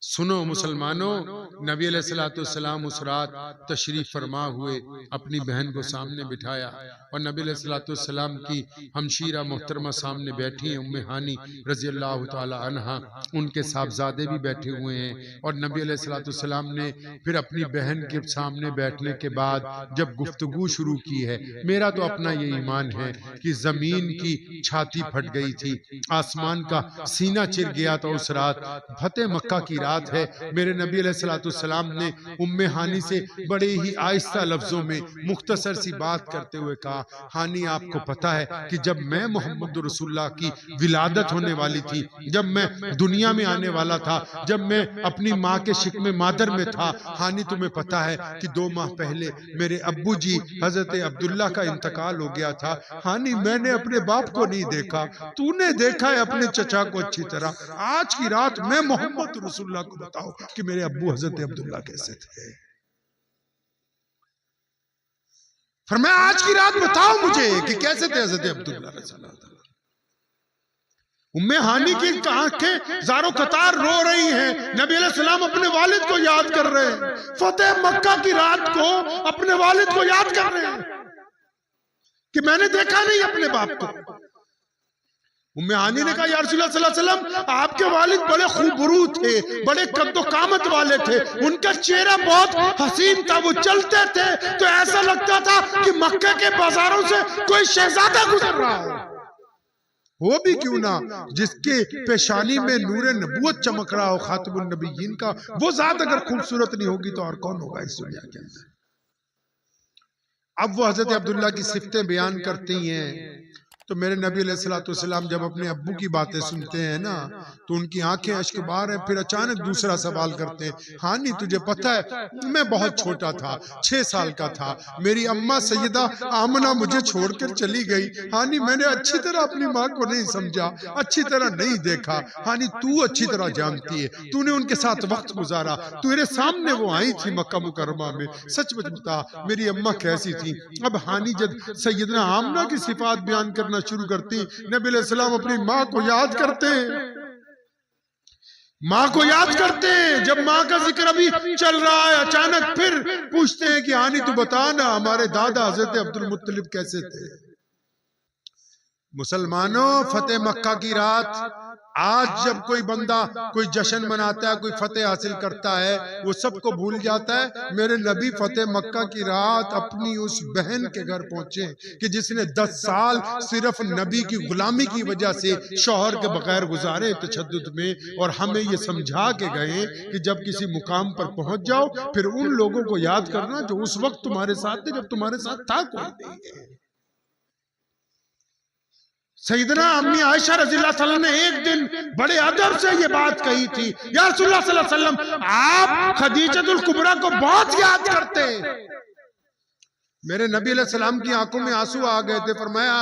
सुनो मुसलमानों, नबी अलैहिस्सलाम उस रात तशरीफ फरमा हुए, अपनी बहन को सामने बिठाया और नबी अलैहिस्सलाम की हमशीरा मोहतरमा सामने बैठी हैं, उम्मे हानी रज़ी अल्लाह ताला अन्हा, उनके साहबजादे भी बैठे हुए हैं। और नबी अलैहिस्सलाम ने फिर अपनी बहन के सामने बैठने के बाद जब गुफ्तगू शुरू की है, मेरा तो अपना ये ईमान है कि जमीन की छाती फट गई थी, आसमान का सीना चिर गया था उस रात। फतेह मक्का की रात है। मेरे नबी अलैहिस्सलाम ने उम्मे हानी से बड़े ही आहिस्ता लफ्जों में मुख्तसर सी बात करते हुए कहा, हानी आपको पता है कि जब मैं मोहम्मद रसूलुल्लाह की विलादत होने वाली थी, जब मैं दुनिया में आने वाला था, जब मैं अपनी माँ के शिकमे मादर में था, हानी तुम्हें पता है कि 2 माह पहले मेरे अब्बू जी हजरत अब्दुल्ला का इंतकाल हो गया था। हानी मैंने अपने बाप को नहीं देखा, तूने देखा है अपने चचा को अच्छी तरह। आज की रात मैं मोहम्मद रसूलुल्लाह को बताओ कि मेरे अब्बू हजरत अब्दुल्ला कैसे थे। फरमाया आज की रात बताओ मुझे कि कैसे थे हजरत अब्दुल्ला रज़ियल्लाहु ताला। उम्मे हानी की आंखें ज़ारो कतार रो रही हैं। नबी अलैहिस्सलाम अपने वालिद को याद कर रहे हैं, फतेह मक्का की रात को अपने वालिद को याद कर रहे हैं कि मैंने देखा नहीं अपने बाप को। उम्मे हानी ने कहा, या रसूलुल्लाह सल्लल्लाहु अलैहि वसल्लम, आपके वालिद बड़े खूबरू थे, बड़े कद्दो कामत वाले थे, उनका चेहरा बहुत हसीन था, वो चलते थे तो ऐसा लगता था कि मक्के के बाजारों से कोई शहजादा गुजर रहा हो। वो भी क्यों ना जिसके पेशानी में नूरे नबूवत चमक रहा हो, खातिमुन नबिय्यीन का, वो जात अगर खूबसूरत नहीं होगी तो और कौन होगा इस दुनिया के अंदर। अब वो हजरत अब्दुल्ला की सिफतें बयान करती हैं तो मेरे नबी अलैहिस्सलाम जब अपने अब्बू की बातें सुनते हैं ना तो उनकी आंखें अश्क बार है। फिर अचानक दूसरा सवाल करते हैं, हानी तुझे पता है मैं बहुत छोटा था, 6 साल का था, मेरी अम्मा सैयदा आमना मुझे छोड़कर चली गई। हानी मैंने अच्छी तरह अपनी माँ को नहीं समझा, अच्छी तरह नहीं देखा। हानी तू अच्छी तरह जानती है, तूने उनके साथ वक्त गुजारा, तेरे सामने वो आई थी मक्का मुकर्रमा में, सच बता मेरी अम्मा कैसी थी। अब हानी जब सैयदना आमना की सिफात बयान करना शुरू करती, नबी अलैहिस्सलाम अपनी माँ को याद करते, माँ को याद करते। जब माँ का जिक्र अभी चल रहा है, अचानक फिर पूछते हैं कि हानी तू बता ना हमारे दादा हजरत अब्दुल मुत्तलिब कैसे थे। मुसलमानों, फतेह मक्का की रात, आज जब कोई बंदा कोई जश्न मनाता है, कोई फतेह हासिल करता है, वो सबको भूल जाता है। मेरे नबी फतेह मक्का की रात अपनी उस बहन के घर पहुंचे कि जिसने 10 साल सिर्फ नबी की गुलामी की वजह से शौहर के बगैर गुजारे तशद्दुद में, और हमें ये समझा के गए कि जब किसी मुकाम पर पहुंच जाओ फिर उन लोगों को याद करना जो उस वक्त तुम्हारे साथ थे जब तुम्हारे साथ था कोई नहीं है। सैयदना अम्मी आयशा रज़ियल्लाहु ताला ने एक दिन बड़े अदब से ये बात कही थी, या रसूलुल्लाह सल्लल्लाहु अलैहि वसल्लम आप खदीजतुल कुबरा को बहुत याद करते। मेरे नबी अलैहिस्सलाम की आंखों में आंसू आ गए थे। फरमाया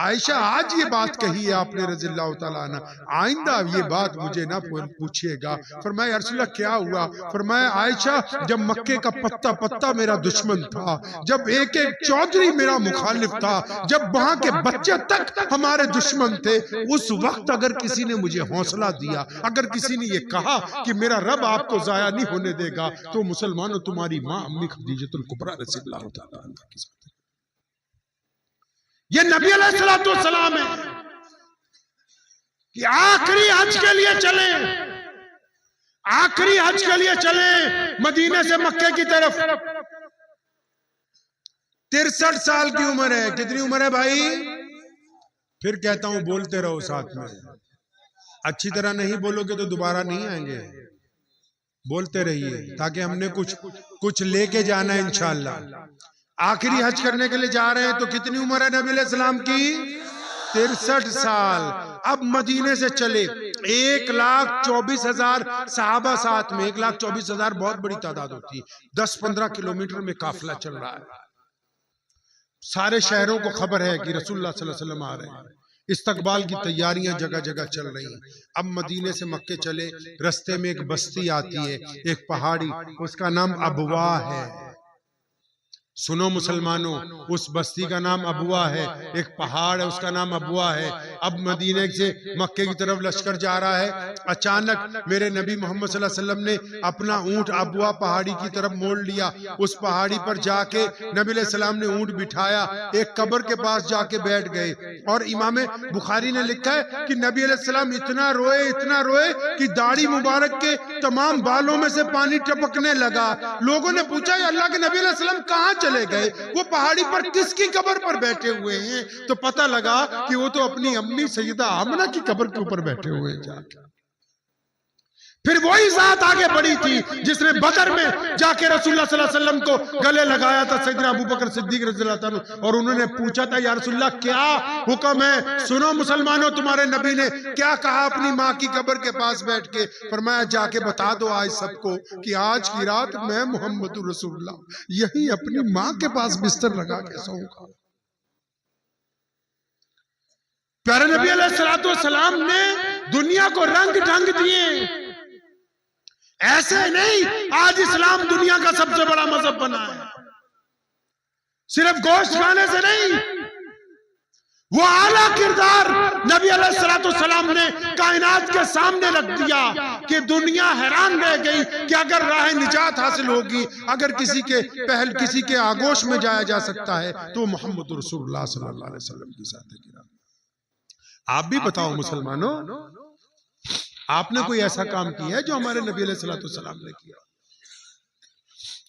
आयशा आज ये बात कही है आपने रज़ियल्लाहु ताला अन्हा, आइंदा ये बात मुझे ना पूछिएगा। फरमाया रसूलुल्लाह क्या हुआ। फरमाया आयशा जब मक्के का पत्ता पत्ता मेरा दुश्मन था, जब एक एक चौधरी मेरा मुखालिफ था, जब वहां के बच्चे तक हमारे दुश्मन थे, उस वक्त अगर किसी ने मुझे हौसला दिया, अगर किसी ने ये कहा कि मेरा रब आपको जाया नहीं होने देगा, तो मुसलमानों तुम्हारी माँ अम्मी खदीजतुल कुबरा रज़ियल्लाहु ताला अन्हा। ये नबी अलैहिस्सलाम है कि आखिरी हज के लिए चले, आखिरी हज के लिए चले मदीने से मक्के की तरफ। 63 साल की उम्र है। कितनी उम्र है भाई? फिर कहता हूं बोलते रहो साथ में, अच्छी तरह नहीं बोलोगे तो दोबारा नहीं आएंगे। बोलते रहिए ताकि हमने कुछ लेके जाना है इंशाअल्लाह। आखिरी हज करने के लिए जा रहे हैं तो कितनी उम्र है नबी अलैहिस्सलाम की? 63 साल। अब मदीने से चले, 1,24,000 सहाबा साथ में, 1,24,000 बहुत बड़ी तादाद होती है। 10-15 किलोमीटर में काफिला चल रहा है। सारे शहरों को खबर है कि रसूलुल्लाह सल्लल्लाहु अलैहि वसल्लम आ रहे हैं। इस्तकबाल की तैयारियां जगह जगह चल रही हैं। अब मदीने से मक्के चले, रस्ते में एक बस्ती आती है, एक पहाड़ी, उसका नाम अबवा है। सुनो मुसलमानों, उस बस्ती का नाम अबवा है, एक पहाड़ है उसका नाम अबवा है। अब मदीने से मक्के की तरफ लश्कर जा रहा है। अचानक मेरे नबी मोहम्मद सल्लल्लाहु अलैहि वसल्लम ने अपना ऊंट अबवा पहाड़ी की तरफ मोड़ लिया। उस पहाड़ी पर जाके नबी अलैहि सलाम ने ऊंट बिठाया, एक कब्र के पास जाके बैठ गए। और इमाम बुखारी ने लिखा है कि नबी अलैहि सलाम इतना रोए कि दाढ़ी मुबारक के तमाम बालों में से पानी टपकने लगा। लोगों ने पूछा अल्लाह के नबी अलैहि सलाम कहां चले गए, वो पहाड़ी पर किसकी कब्र पर बैठे हुए हैं? तो पता लगा कि वो तो अपनी अम्मी सैयदा आमना की कब्र के ऊपर बैठे हुए हैं जाके। फिर वही जात आगे बढ़ी थी जिसने बदर में जाके रसूलुल्लाह सल्लल्लाहु अलैहि वसल्लम को गले लगाया था, सैयदना अबू बकर सिद्दीक रज़ियल्लाहु अन्हु, और उन्होंने पूछा था या रसूलुल्लाह क्या हुक्म है, सुनो मुसलमानों तुम्हारे नबी ने क्या कहा अपनी माँ की कब्र के पास बैठ के। फरमाया जाके बता दो आज सबको कि आज की रात मैं मुहम्मदुर रसूलुल्लाह यही अपनी माँ के पास बिस्तर लगा के सोऊंगा। प्यारे नबी अलैहिस्सलाम ने दुनिया को रंग ढंग दिए। ऐसे नहीं, आज इस्लाम दुनिया का सबसे बड़ा मजहब बना है। सिर्फ गोश्त खाने से नहीं, वो आला किरदार नबी अलैहिस्सलाम ने कायनात के सामने रख दिया कि दुनिया हैरान रह गई कि अगर राह निजात हासिल होगी, अगर किसी के आगोश में जाया जा सकता है तो मोहम्मद रसूलुल्लाह सल्लल्लाहु अलैहि वसल्लम की ज़ात है। आप भी बताओ मुसलमानों, आपने कोई ऐसा काम किया है जो हमारे नबी अलैहिस्सलाम ने किया?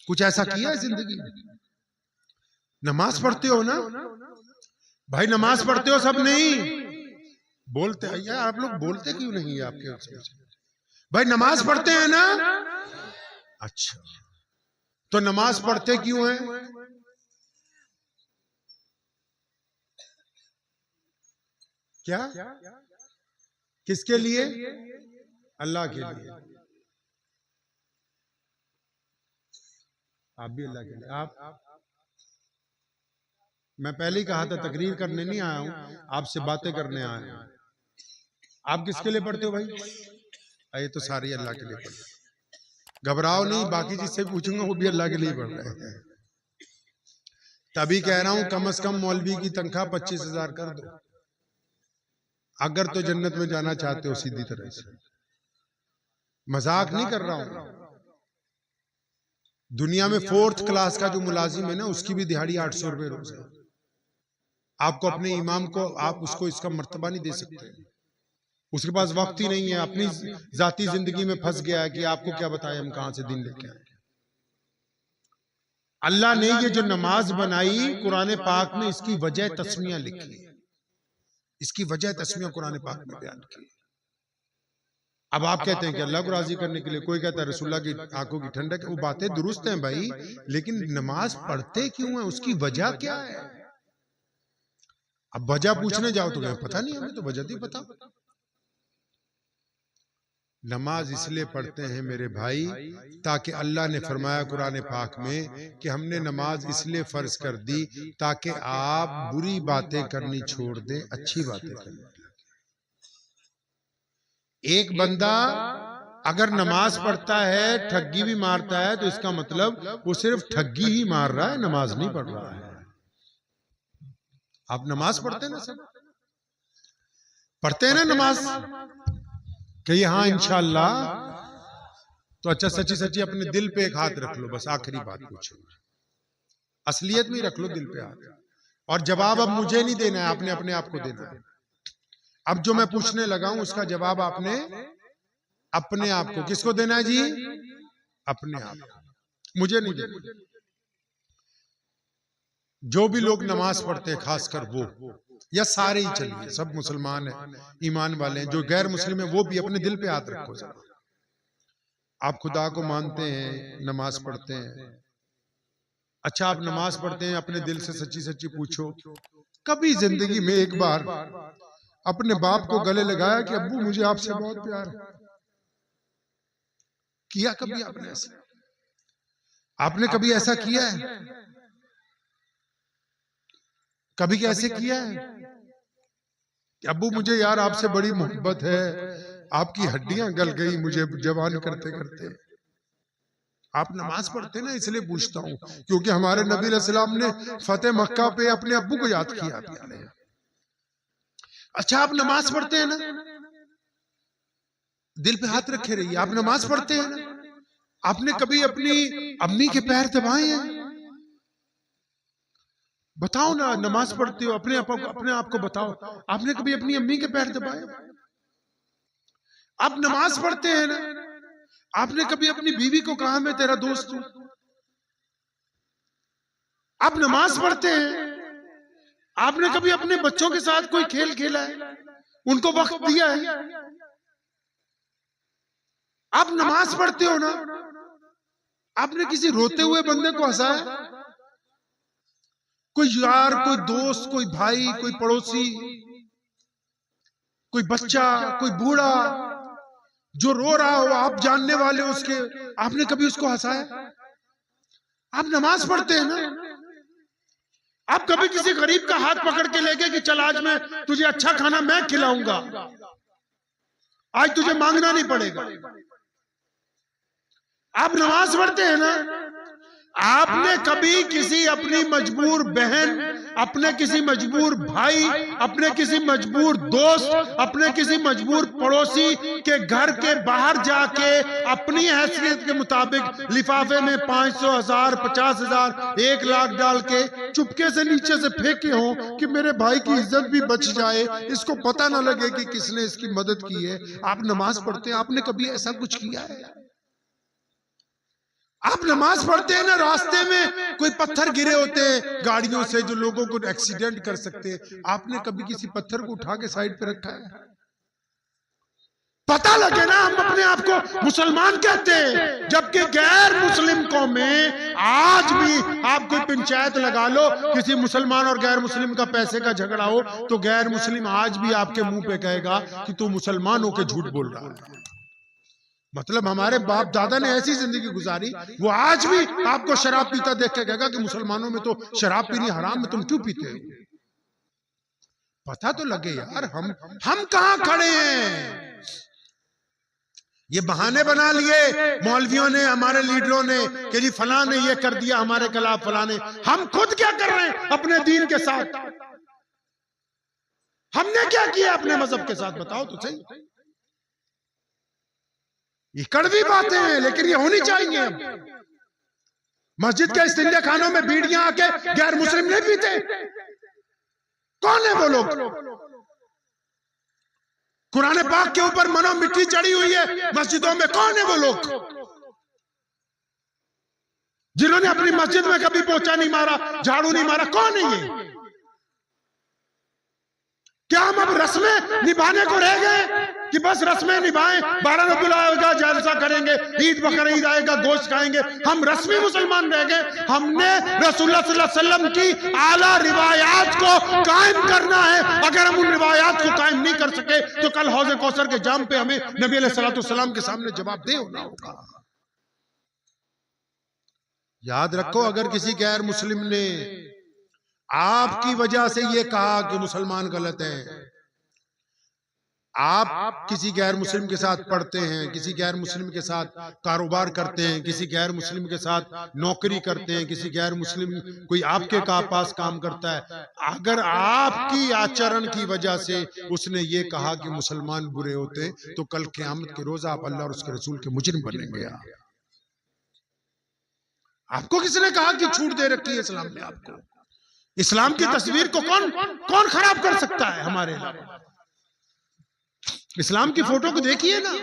कुछ ऐसा किया है जिंदगी में? नमाज पढ़ते हो ना भाई, नमाज पढ़ते हो सब नहीं बोलते यार, आप लोग बोलते क्यों नहीं है आपके भाई? नमाज पढ़ते हैं ना? अच्छा, तो नमाज पढ़ते क्यों हैं? क्या किसके लिए? अल्लाह के लिए। आप भी अल्लाह के लिए। आप मैं पहले ही कहा था तकरीर करने नहीं आया हूं, आपसे बातें करने आया हूं। आप किसके लिए पढ़ते हो भाई? ये तो सारी अल्लाह के लिए पढ़ते। घबराओ नहीं, बाकी जिससे पूछूंगा वो भी अल्लाह के लिए पढ़ रहे हैं। तभी कह रहा हूं कम से कम मौलवी की तनख्वाह 25,000 कर दो, अगर तो जन्नत में जाना चाहते हो सीधी तरह से। मजाक नहीं कर रहा हूं। दुनिया में 4th क्लास का जो मुलाजिम है ना, उसकी भी दिहाड़ी 800 रुपए रोज है। आपको अपने इमाम को आप उसको इसका मर्तबा नहीं दे सकते। उसके पास वक्त ही नहीं है, अपनी जाती जिंदगी में फंस गया है कि आपको क्या बताएं हम कहां से दिन लेके आए। अल्लाह ने ये जो नमाज बनाई कुरान पाक में, इसकी वजह तस्मिया लिखी, इसकी वजह तस्मिया कुरान पाक में बयान की। अब आप कहते हैं कि अल्लाह को राजी करने के लिए, कोई कहता है रसूलुल्लाह की आंखों की ठंडक। वो बातें दुरुस्त हैं भाई, लेकिन नमाज पढ़ते क्यों है, उसकी वजह क्या है? अब वजह पूछने जाओ तो क्या पता नहीं, हमें तो वजह नहीं पता। नमाज इसलिए पढ़ते हैं मेरे भाई, ताकि अल्लाह ने फरमाया कुरान पाक में कि हमने नमाज इसलिए फर्ज कर दी ताकि आप बुरी बातें करनी छोड़ दें, अच्छी बातें करनी। एक बंदा अगर नमाज पढ़ता है, ठगी भी मारता है, तो इसका मतलब वो सिर्फ ठगी ही मार रहा है, नमाज नहीं पढ़ रहा है। आप नमाज पढ़ते हैं ना, सब पढ़ते हैं ना नमाज, कि हाँ इंशाअल्लाह। तो अच्छा सच्ची सच्ची अपने दिल पे एक हाथ रख लो, बस आखिरी बात पूछो, असलियत में रख लो दिल पे हाथ। और जवाब अब मुझे नहीं देना है, आपने अपने आप को देना है। अब जो मैं पूछने लगा हूं उसका जवाब आपने अपने आप को, किसको देना है जी? अपने आप को, मुझे नहीं देना। जो भी लोग नमाज पढ़ते हैं, खासकर वो, या सारे ही चलिए, सब मुसलमान हैं, ईमान वाले हैं, जो गैर मुस्लिम है वो भी अपने दिल पे हाथ रखो जरा। आप खुदा को मानते हैं, नमाज पढ़ते हैं। अच्छा, आप नमाज पढ़ते हैं, अपने दिल से सच्ची सच्ची पूछो, कभी जिंदगी में एक बार अपने बाप को गले लगाया कि अब्बू मुझे आपसे बहुत प्यार है? किया कभी आपने ऐसा? आपने कभी ऐसा किया है? कभी कैसे किया है कि अब्बू मुझे यार आपसे बड़ी मोहब्बत है, आपकी हड्डियां गल गई मुझे जवान करते करते? आप नमाज पढ़ते ना, इसलिए पूछता हूं, क्योंकि हमारे नबी अलैहि सलाम ने फतेह मक्का पे अपने अब्बू को याद किया। अच्छा, आप नमाज पढ़ते हैं ना, दिल पे हाथ रखे रहिए, आप नमाज पढ़ते हैं ना, आपने कभी अपनी अम्मी के पैर दबाए हैं? बताओ ना, नमाज पढ़ते हो, अपने आप को बताओ, आपने कभी अपनी अम्मी के पैर दबाए? आप नमाज पढ़ते हैं ना, आपने कभी अपनी बीवी को कहा मैं तेरा दोस्त हूं? आप नमाज पढ़ते हैं, आपने कभी अपने बच्चों के साथ कोई खेल खेला है, उनको वक्त दिया है? आप नमाज पढ़ते हो ना, आपने किसी रोते हुए बंदे को हंसाया? कोई यार, कोई दोस्त, कोई भाई, कोई पड़ोसी, कोई बच्चा, कोई बूढ़ा जो रो रहा हो, आप जानने वाले हो उसके, आपने कभी उसको हंसाया? आप नमाज पढ़ते हैं ना, आप कभी किसी गरीब का हाथ पकड़ के ले गए कि चल आज मैं तुझे अच्छा खाना मैं खिलाऊंगा, आज तुझे मांगना नहीं पड़ेगा? आप नमाज पढ़ते हैं ना, आपने कभी किसी अपनी मजबूर बहन, अपने किसी मजबूर भाई, अपने किसी मजबूर दोस्त, अपने किसी मजबूर पड़ोसी के घर के बाहर जाके अपनी हैसियत के मुताबिक लिफाफे में 500, 1000, 50,000, 1 लाख डाल के चुपके से नीचे से फेंके हो कि मेरे भाई की इज्जत भी बच जाए, इसको पता ना लगे कि किसने इसकी मदद की है? आप नमाज पढ़ते हैं, आपने कभी ऐसा कुछ किया है? आप नमाज पढ़ते हैं ना, रास्ते में कोई पत्थर गिरे होते हैं गाड़ियों से जो लोगों को एक्सीडेंट कर सकते हैं, आपने कभी किसी पत्थर को उठा के साइड पे रखा है? पता लगे ना, हम अपने आप को मुसलमान कहते हैं, जबकि गैर मुस्लिम कौमें आज भी, आप कोई पंचायत लगा लो, किसी मुसलमान और गैर मुस्लिम का पैसे का झगड़ा हो तो गैर मुस्लिम आज भी आपके मुंह पे कहेगा कि तू मुसलमान होके झूठ बोल रहा है। मतलब हमारे बाप दादा ने ऐसी जिंदगी गुजारी, वो आज भी आपको शराब पीता देख के कहेगा कि मुसलमानों में तो शराब पीनी हराम है, तुम क्यों पीते हो? पता तो लगे यार, हम कहां खड़े हैं? ये बहाने बना लिए मौलवियों ने, हमारे लीडरों ने कि जी फलां ने ये कर दिया हमारे खिलाफ, फलां ने। हम खुद क्या कर रहे हैं अपने दीन के साथ? हमने क्या किया अपने मजहब के साथ? बताओ तो सही। ये कड़वी बातें हैं, लेकिन ये होनी चाहिए। मस्जिद के इस्तिंजे खानों में बीड़ियां आके गैर मुस्लिम नहीं पीते? कौन है वो लोग? कुरान पाक के ऊपर मनो मिट्टी चढ़ी हुई है मस्जिदों में, कौन है वो लोग जिन्होंने अपनी मस्जिद में कभी पोछा नहीं मारा, झाड़ू नहीं मारा? कौन है ये? क्या हम अब रस्में निभाने को रह गए कि बस रस्में निभाएं, 12 रबीउल अव्वल का जलसा करेंगे, ईद बकरीद आएगा गोश्त खाएंगे, हम रस्मी मुसलमान रह गए? हमने रसूलुल्लाह सल्लल्लाहु अलैहि वसल्लम की आला रिवायात को कायम करना है। अगर हम उन रिवायात को कायम नहीं कर सके तो कल हौज़े कौसर के जाम पे हमें नबी अलैहिस्सलातु वस्सलाम के सामने जवाबदेह होना होगा। याद रखो, अगर किसी गैर मुस्लिम ने आपकी वजह से ये कहा कि मुसलमान गलत है, आप किसी गैर मुस्लिम के साथ पढ़ते हैं, किसी गैर मुस्लिम के साथ कारोबार करते हैं, किसी गैर मुस्लिम के साथ नौकरी करते हैं, किसी गैर मुस्लिम कोई आपके पास काम करता है, अगर आपकी आचरण की वजह से उसने ये कहा कि मुसलमान बुरे होते, तो कल क़यामत के रोज आप अल्लाह और उसके रसूल के मुजरिम बनेंगे। आपको किसने कहा कि छूट दे रखी है इस्लाम ने? आपको इस्लाम की तस्वीर को कौन खराब कर सकता है हमारे अलावा? इस्लाम की फोटो को देखिए ना,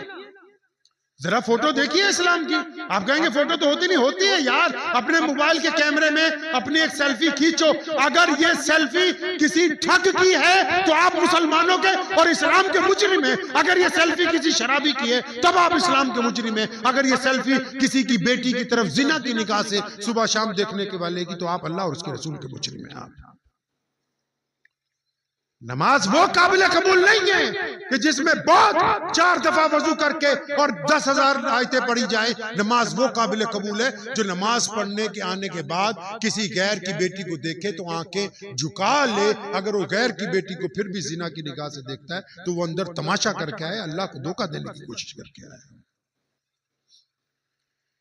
जरा फोटो देखिए इस्लाम की। आप कहेंगे फोटो तो होती नहीं, होती है यार। अपने मोबाइल के कैमरे में अपनी एक सेल्फी खींचो, अगर ये सेल्फी किसी ठग की है तो आप मुसलमानों के और इस्लाम के मुजरिम हैं। अगर ये सेल्फी किसी शराबी की है तब आप इस्लाम के मुजरिम हैं। अगर ये सेल्फी किसी की बेटी की तरफ जिना की निगाह से सुबह शाम देखने के वाले की, तो आप अल्लाह और उसके रसूल के मुजरिम हैं। आप नमाज वो काबिल कबूल नहीं है कि जिसमें बहुत 4 दफा वजू करके और 10,000 आयतें पढ़ी जाए। नमाज वो काबिल कबूल है जो नमाज पढ़ने के आने के बाद किसी गैर की बेटी को देखे तो आंखें झुका ले। अगर वो गैर की बेटी को फिर भी जिना की निगाह से देखता है तो वो अंदर तमाशा करके आए, अल्लाह को धोखा देने की कोशिश करके आए।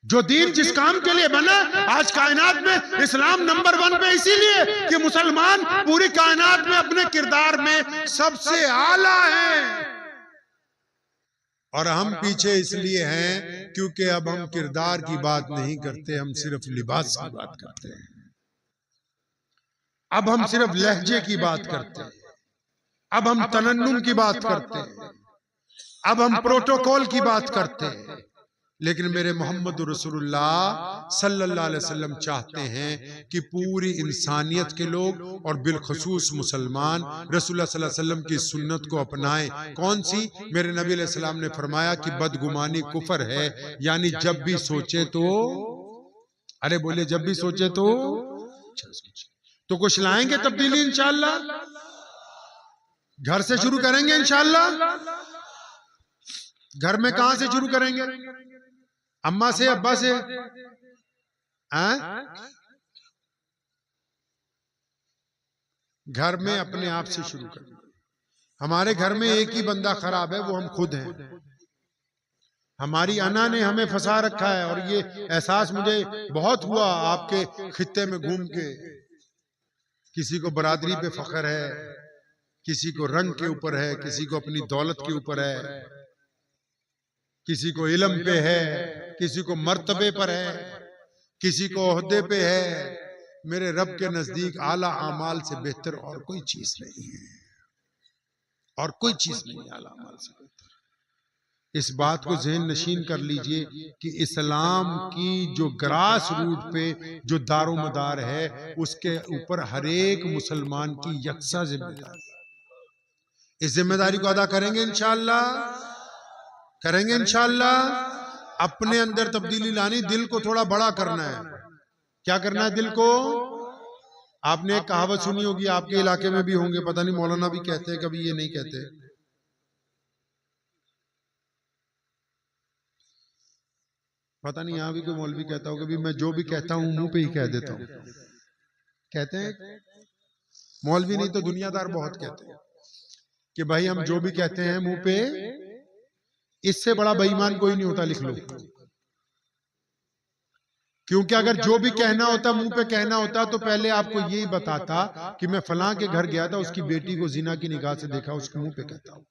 जो दीन जिस काम के लिए बना, आज कायनात में इस्लाम नंबर 1 पे इसीलिए कि मुसलमान पूरी कायनात में अपने किरदार में सबसे आला हैं, और हम पीछे इसलिए हैं क्योंकि अब हम किरदार की बात नहीं करते, हम सिर्फ लिबास की बात करते हैं। अब हम सिर्फ लहजे की बात करते हैं, अब हम तनन्नुम की बात करते हैं, अब हम प्रोटोकॉल की बात करते हैं। लेकिन मेरे मोहम्मद रसूलुल्लाह सल्लल्लाहु अलैहि वसल्लम चाहते हैं कि पूरी इंसानियत के लोग और बिलखुसूस मुसलमान रसूलुल्लाह सल्लल्लाहु अलैहि वसल्लम की सुन्नत को अपनाएं। कौन सी? मेरे नबी अलैहि सलाम ने फरमाया कि बदगुमानी कुफर है, यानी जब भी सोचे तो, अरे बोले जब भी सोचे तो कुछ लाएंगे तब्दीली इंशाअल्लाह, घर से शुरू करेंगे इंशाअल्लाह। घर में कहां से शुरू करेंगे? अम्मा से, अब्बा से? घर में अपने आप से शुरू करेंगे। हमारे घर में एक ही बंदा खराब है, वो हम खुद हैं। हमारी अना ने हमें फंसा रखा है, और ये एहसास मुझे बहुत हुआ आपके खित्ते में घूम के। किसी को बरादरी पे फख्र है, किसी को रंग के ऊपर है, किसी को अपनी दौलत के ऊपर है, किसी को इल्म पे है, किसी को मर्तबे पर है, किसी को ओहदे पे है। मेरे रब के नजदीक आला आमाल से बेहतर और कोई चीज नहीं है, और कोई चीज नहीं है आला आमाल से बेहतर। इस बात को ज़हन नशीन कर लीजिए कि इस्लाम की जो ग्रास रूट पे जो दारोमदार है, उसके ऊपर हर एक मुसलमान की यकसा जिम्मेदारी है। इस जिम्मेदारी को अदा करेंगे इंशाअल्लाह, करेंगे इंशाअल्लाह। अपने अंदर तब्दीली लानी, दिल को थोड़ा बड़ा करना है। क्या करना है दिल को? आपने एक कहावत सुनी होगी, आपके इलाके में भी होंगे, पता नहीं मौलाना भी कहते हैं, कभी ये नहीं कहते। पता नहीं यहां भी कोई मौलवी कहता होगा, भी मैं जो भी कहता हूं मुंह पे ही कह देता हूं। कहते हैं मौलवी नहीं तो दुनियादार बहुत कहते हैं कि भाई हम जो भी कहते हैं मुंह पे, इससे बड़ा बेईमान कोई नहीं होता, लिख लो। क्योंकि अगर जो भी कहना होता मुंह पे कहना होता तो पहले आपको यही बताता कि मैं फलां के घर गया था, उसकी बेटी को जिना की निगाह से देखा, उसके मुंह पे कहता हूं।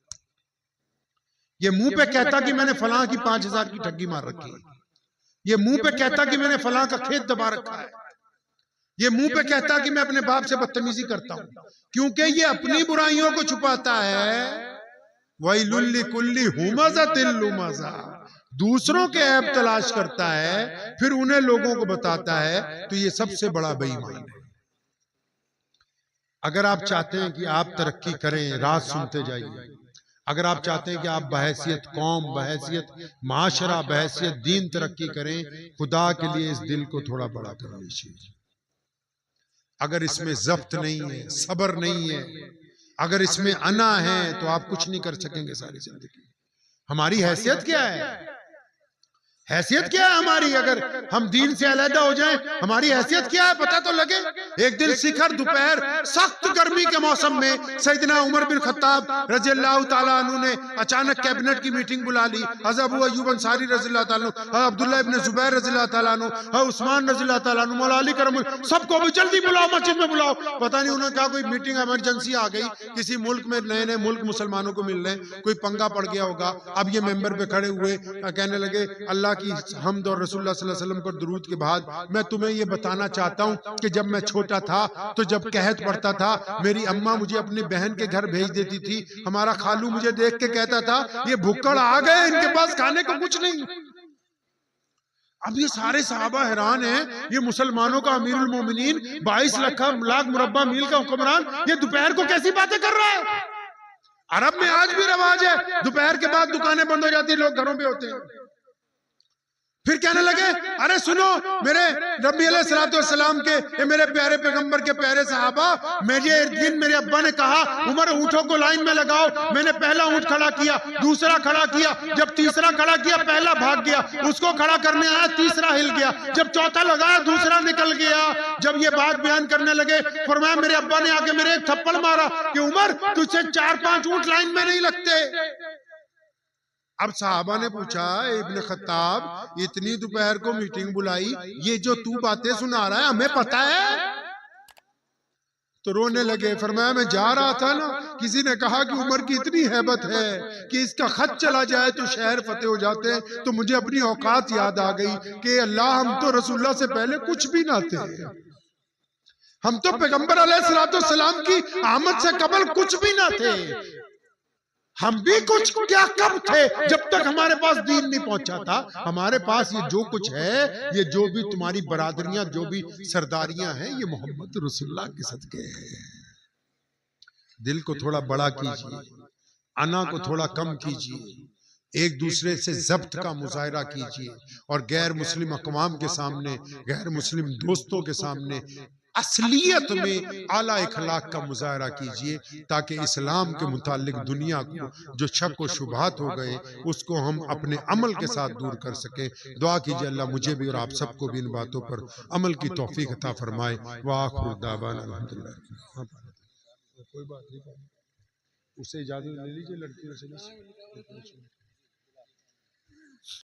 ये मुंह पे कहता कि मैंने फलां की 5000 की ठगी मार रखी है, ये मुंह पे कहता कि मैंने फलां का खेत दबा रखा है, ये मुंह पे कहता कि मैं अपने बाप से बदतमीजी करता हूं। क्योंकि ये अपनी बुराइयों को छुपाता है। वैलुल कुल्ली हुमज़तिल लुमज़ा, दूसरों के ऐब तलाश करता है, फिर उन्हें लोगों को बताता है, तो ये सबसे बड़ा बेईमान है। अगर आप चाहते हैं कि आप तरक्की करें, राज सुनते जाइए। अगर आप चाहते हैं कि आप बहैसियत कौम, बहैसियत माशरा, बहैसियत दीन तरक्की करें, खुदा के लिए इस दिल को थोड़ा बड़ा कर लीजिए। अगर इसमें ज़ब्त नहीं है, सब्र नहीं है, अगर इसमें अना है, तो आप कुछ नहीं कर सकेंगे सारी जिंदगी। हमारी हैसियत क्या है? हैसियत क्या है हमारी? अगर हम दीन से अलहदा हो जाएं, हमारी हैसियत क्या है पता तो लगे। एक दिन शिखर दोपहर सख्त गर्मी के मौसम में सैयदना उमर बिन खत्ताब रज़ी अल्लाह ताला अन्हु ने अचानक कैबिनेट की मीटिंग बुला ली। हज़रत अबू अय्यूब अंसारी रज़ी अल्लाह ताला अन्हु, अब्दुल्लाह इब्न जुबैर रज़ी अल्लाह ताला अन्हु, उस्मान रज़ी अल्लाह ताला अन्हु, मौला अली करम, सबको भी जल्दी बुलाओ, मस्जिद में बुलाओ। पता नहीं उन्होंने कहा कोई मीटिंग इमरजेंसी आ गई, किसी मुल्क में नए नए मुल्क मुसलमानों को मिल रहे हैं, कोई पंगा पड़ गया होगा। अब ये मेंबर पे खड़े हुए कहने लगे, अल्लाह की हमद और रसूलुल्लाह सल्लल्लाहु अलैहि वसल्लम पर दुरूद के बाद मैं तुम्हें ये बताना चाहता हूं कि जब मैं छोटा था तो जब कहत पड़ता था, मेरी अम्मा मुझे अपनी बहन के घर भेज देती थी। हमारा खालू मुझे देख के कहता था, ये भुक्कड़ आ गए, इनके पास खाने को कुछ नहीं। अब ये सारे सहाबा हैरान हैं, ये मुसलमानों का अमीरुल मोमिनीन 22 लाख मुरब्बा मील का हुक्मरान, ये दोपहर को कैसी बातें कर रहा है। अरब में आज भी रवाज है, दोपहर के बाद दुकानें बंद हो जाती है, लोग घरों पे होते हैं। फिर कहने लगे, अरे सुनो मेरे नबी अलैहिस्सलाम के, ये मेरे प्यारे पैगंबर के प्यारे सहाबा, मुझे एक दिन मेरे अब्बा ने कहा, उमर ऊंटों को लाइन में लगाओ। मैंने पहला ऊंट खड़ा किया, दूसरा खड़ा किया, जब तीसरा खड़ा किया पहला भाग गया, उसको खड़ा करने आया तीसरा हिल गया, जब चौथा लगाया दूसरा निकल गया। जब ये बात बयान करने लगे, फरमाया मेरे अब्बा ने आके मेरे एक थप्पड़ मारा कि उमर तुझसे 4-5 ऊंट लाइन में नहीं लगते। अब साहबा ने पूछा, इब्न खत्ताब इतनी दोपहर को मीटिंग बुलाई, ये जो तू बातें सुना रहा है हमें पता है? तो रोने लगे। फरमाया मैं जा रहा था ना, किसी ने कहा कि उमर की इतनी हैबत है कि इसका खत चला जाए तो शहर फतेह हो जाते हैं, तो मुझे अपनी औकात याद आ गई कि अल्लाह हम तो रसूलुल्लाह से पहले कुछ भी ना थे, हम तो पैगंबर अलैहिस्सलाम की आमद से कबल कुछ भी ना थे, हम भी कुछ क्या कब थे जब तक हमारे पास दीन नहीं पहुंचा था। हमारे पास ये जो कुछ है, ये जो भी तुम्हारी बरादरियां, जो भी सरदारियां हैं, ये मोहम्मद रसूलुल्लाह के सदके हैं। दिल को थोड़ा बड़ा कीजिए, अना को थोड़ा कम कीजिए, एक दूसरे से जब्त का मुजाहरा कीजिए और गैर मुस्लिम अक़वाम के सामने, गैर मुस्लिम दोस्तों के सामने असलियत में आला इखलाक का मुजाहरा कीजिए, ताकि इस्लाम के मुतालिक दुनिया को जो शक व शुबहात हो गए उसको हम अपने अमल के साथ दूर कर सके। दुआ कीजिए अल्लाह मुझे भी और आप सबको भी इन बातों पर अमल की तौफीक अता फरमाए। व आखिरु दावाना अल्हम्दुलिल्लाह। कोई बात नहीं, उससे इजाजत ले लीजिए लड़कियों से।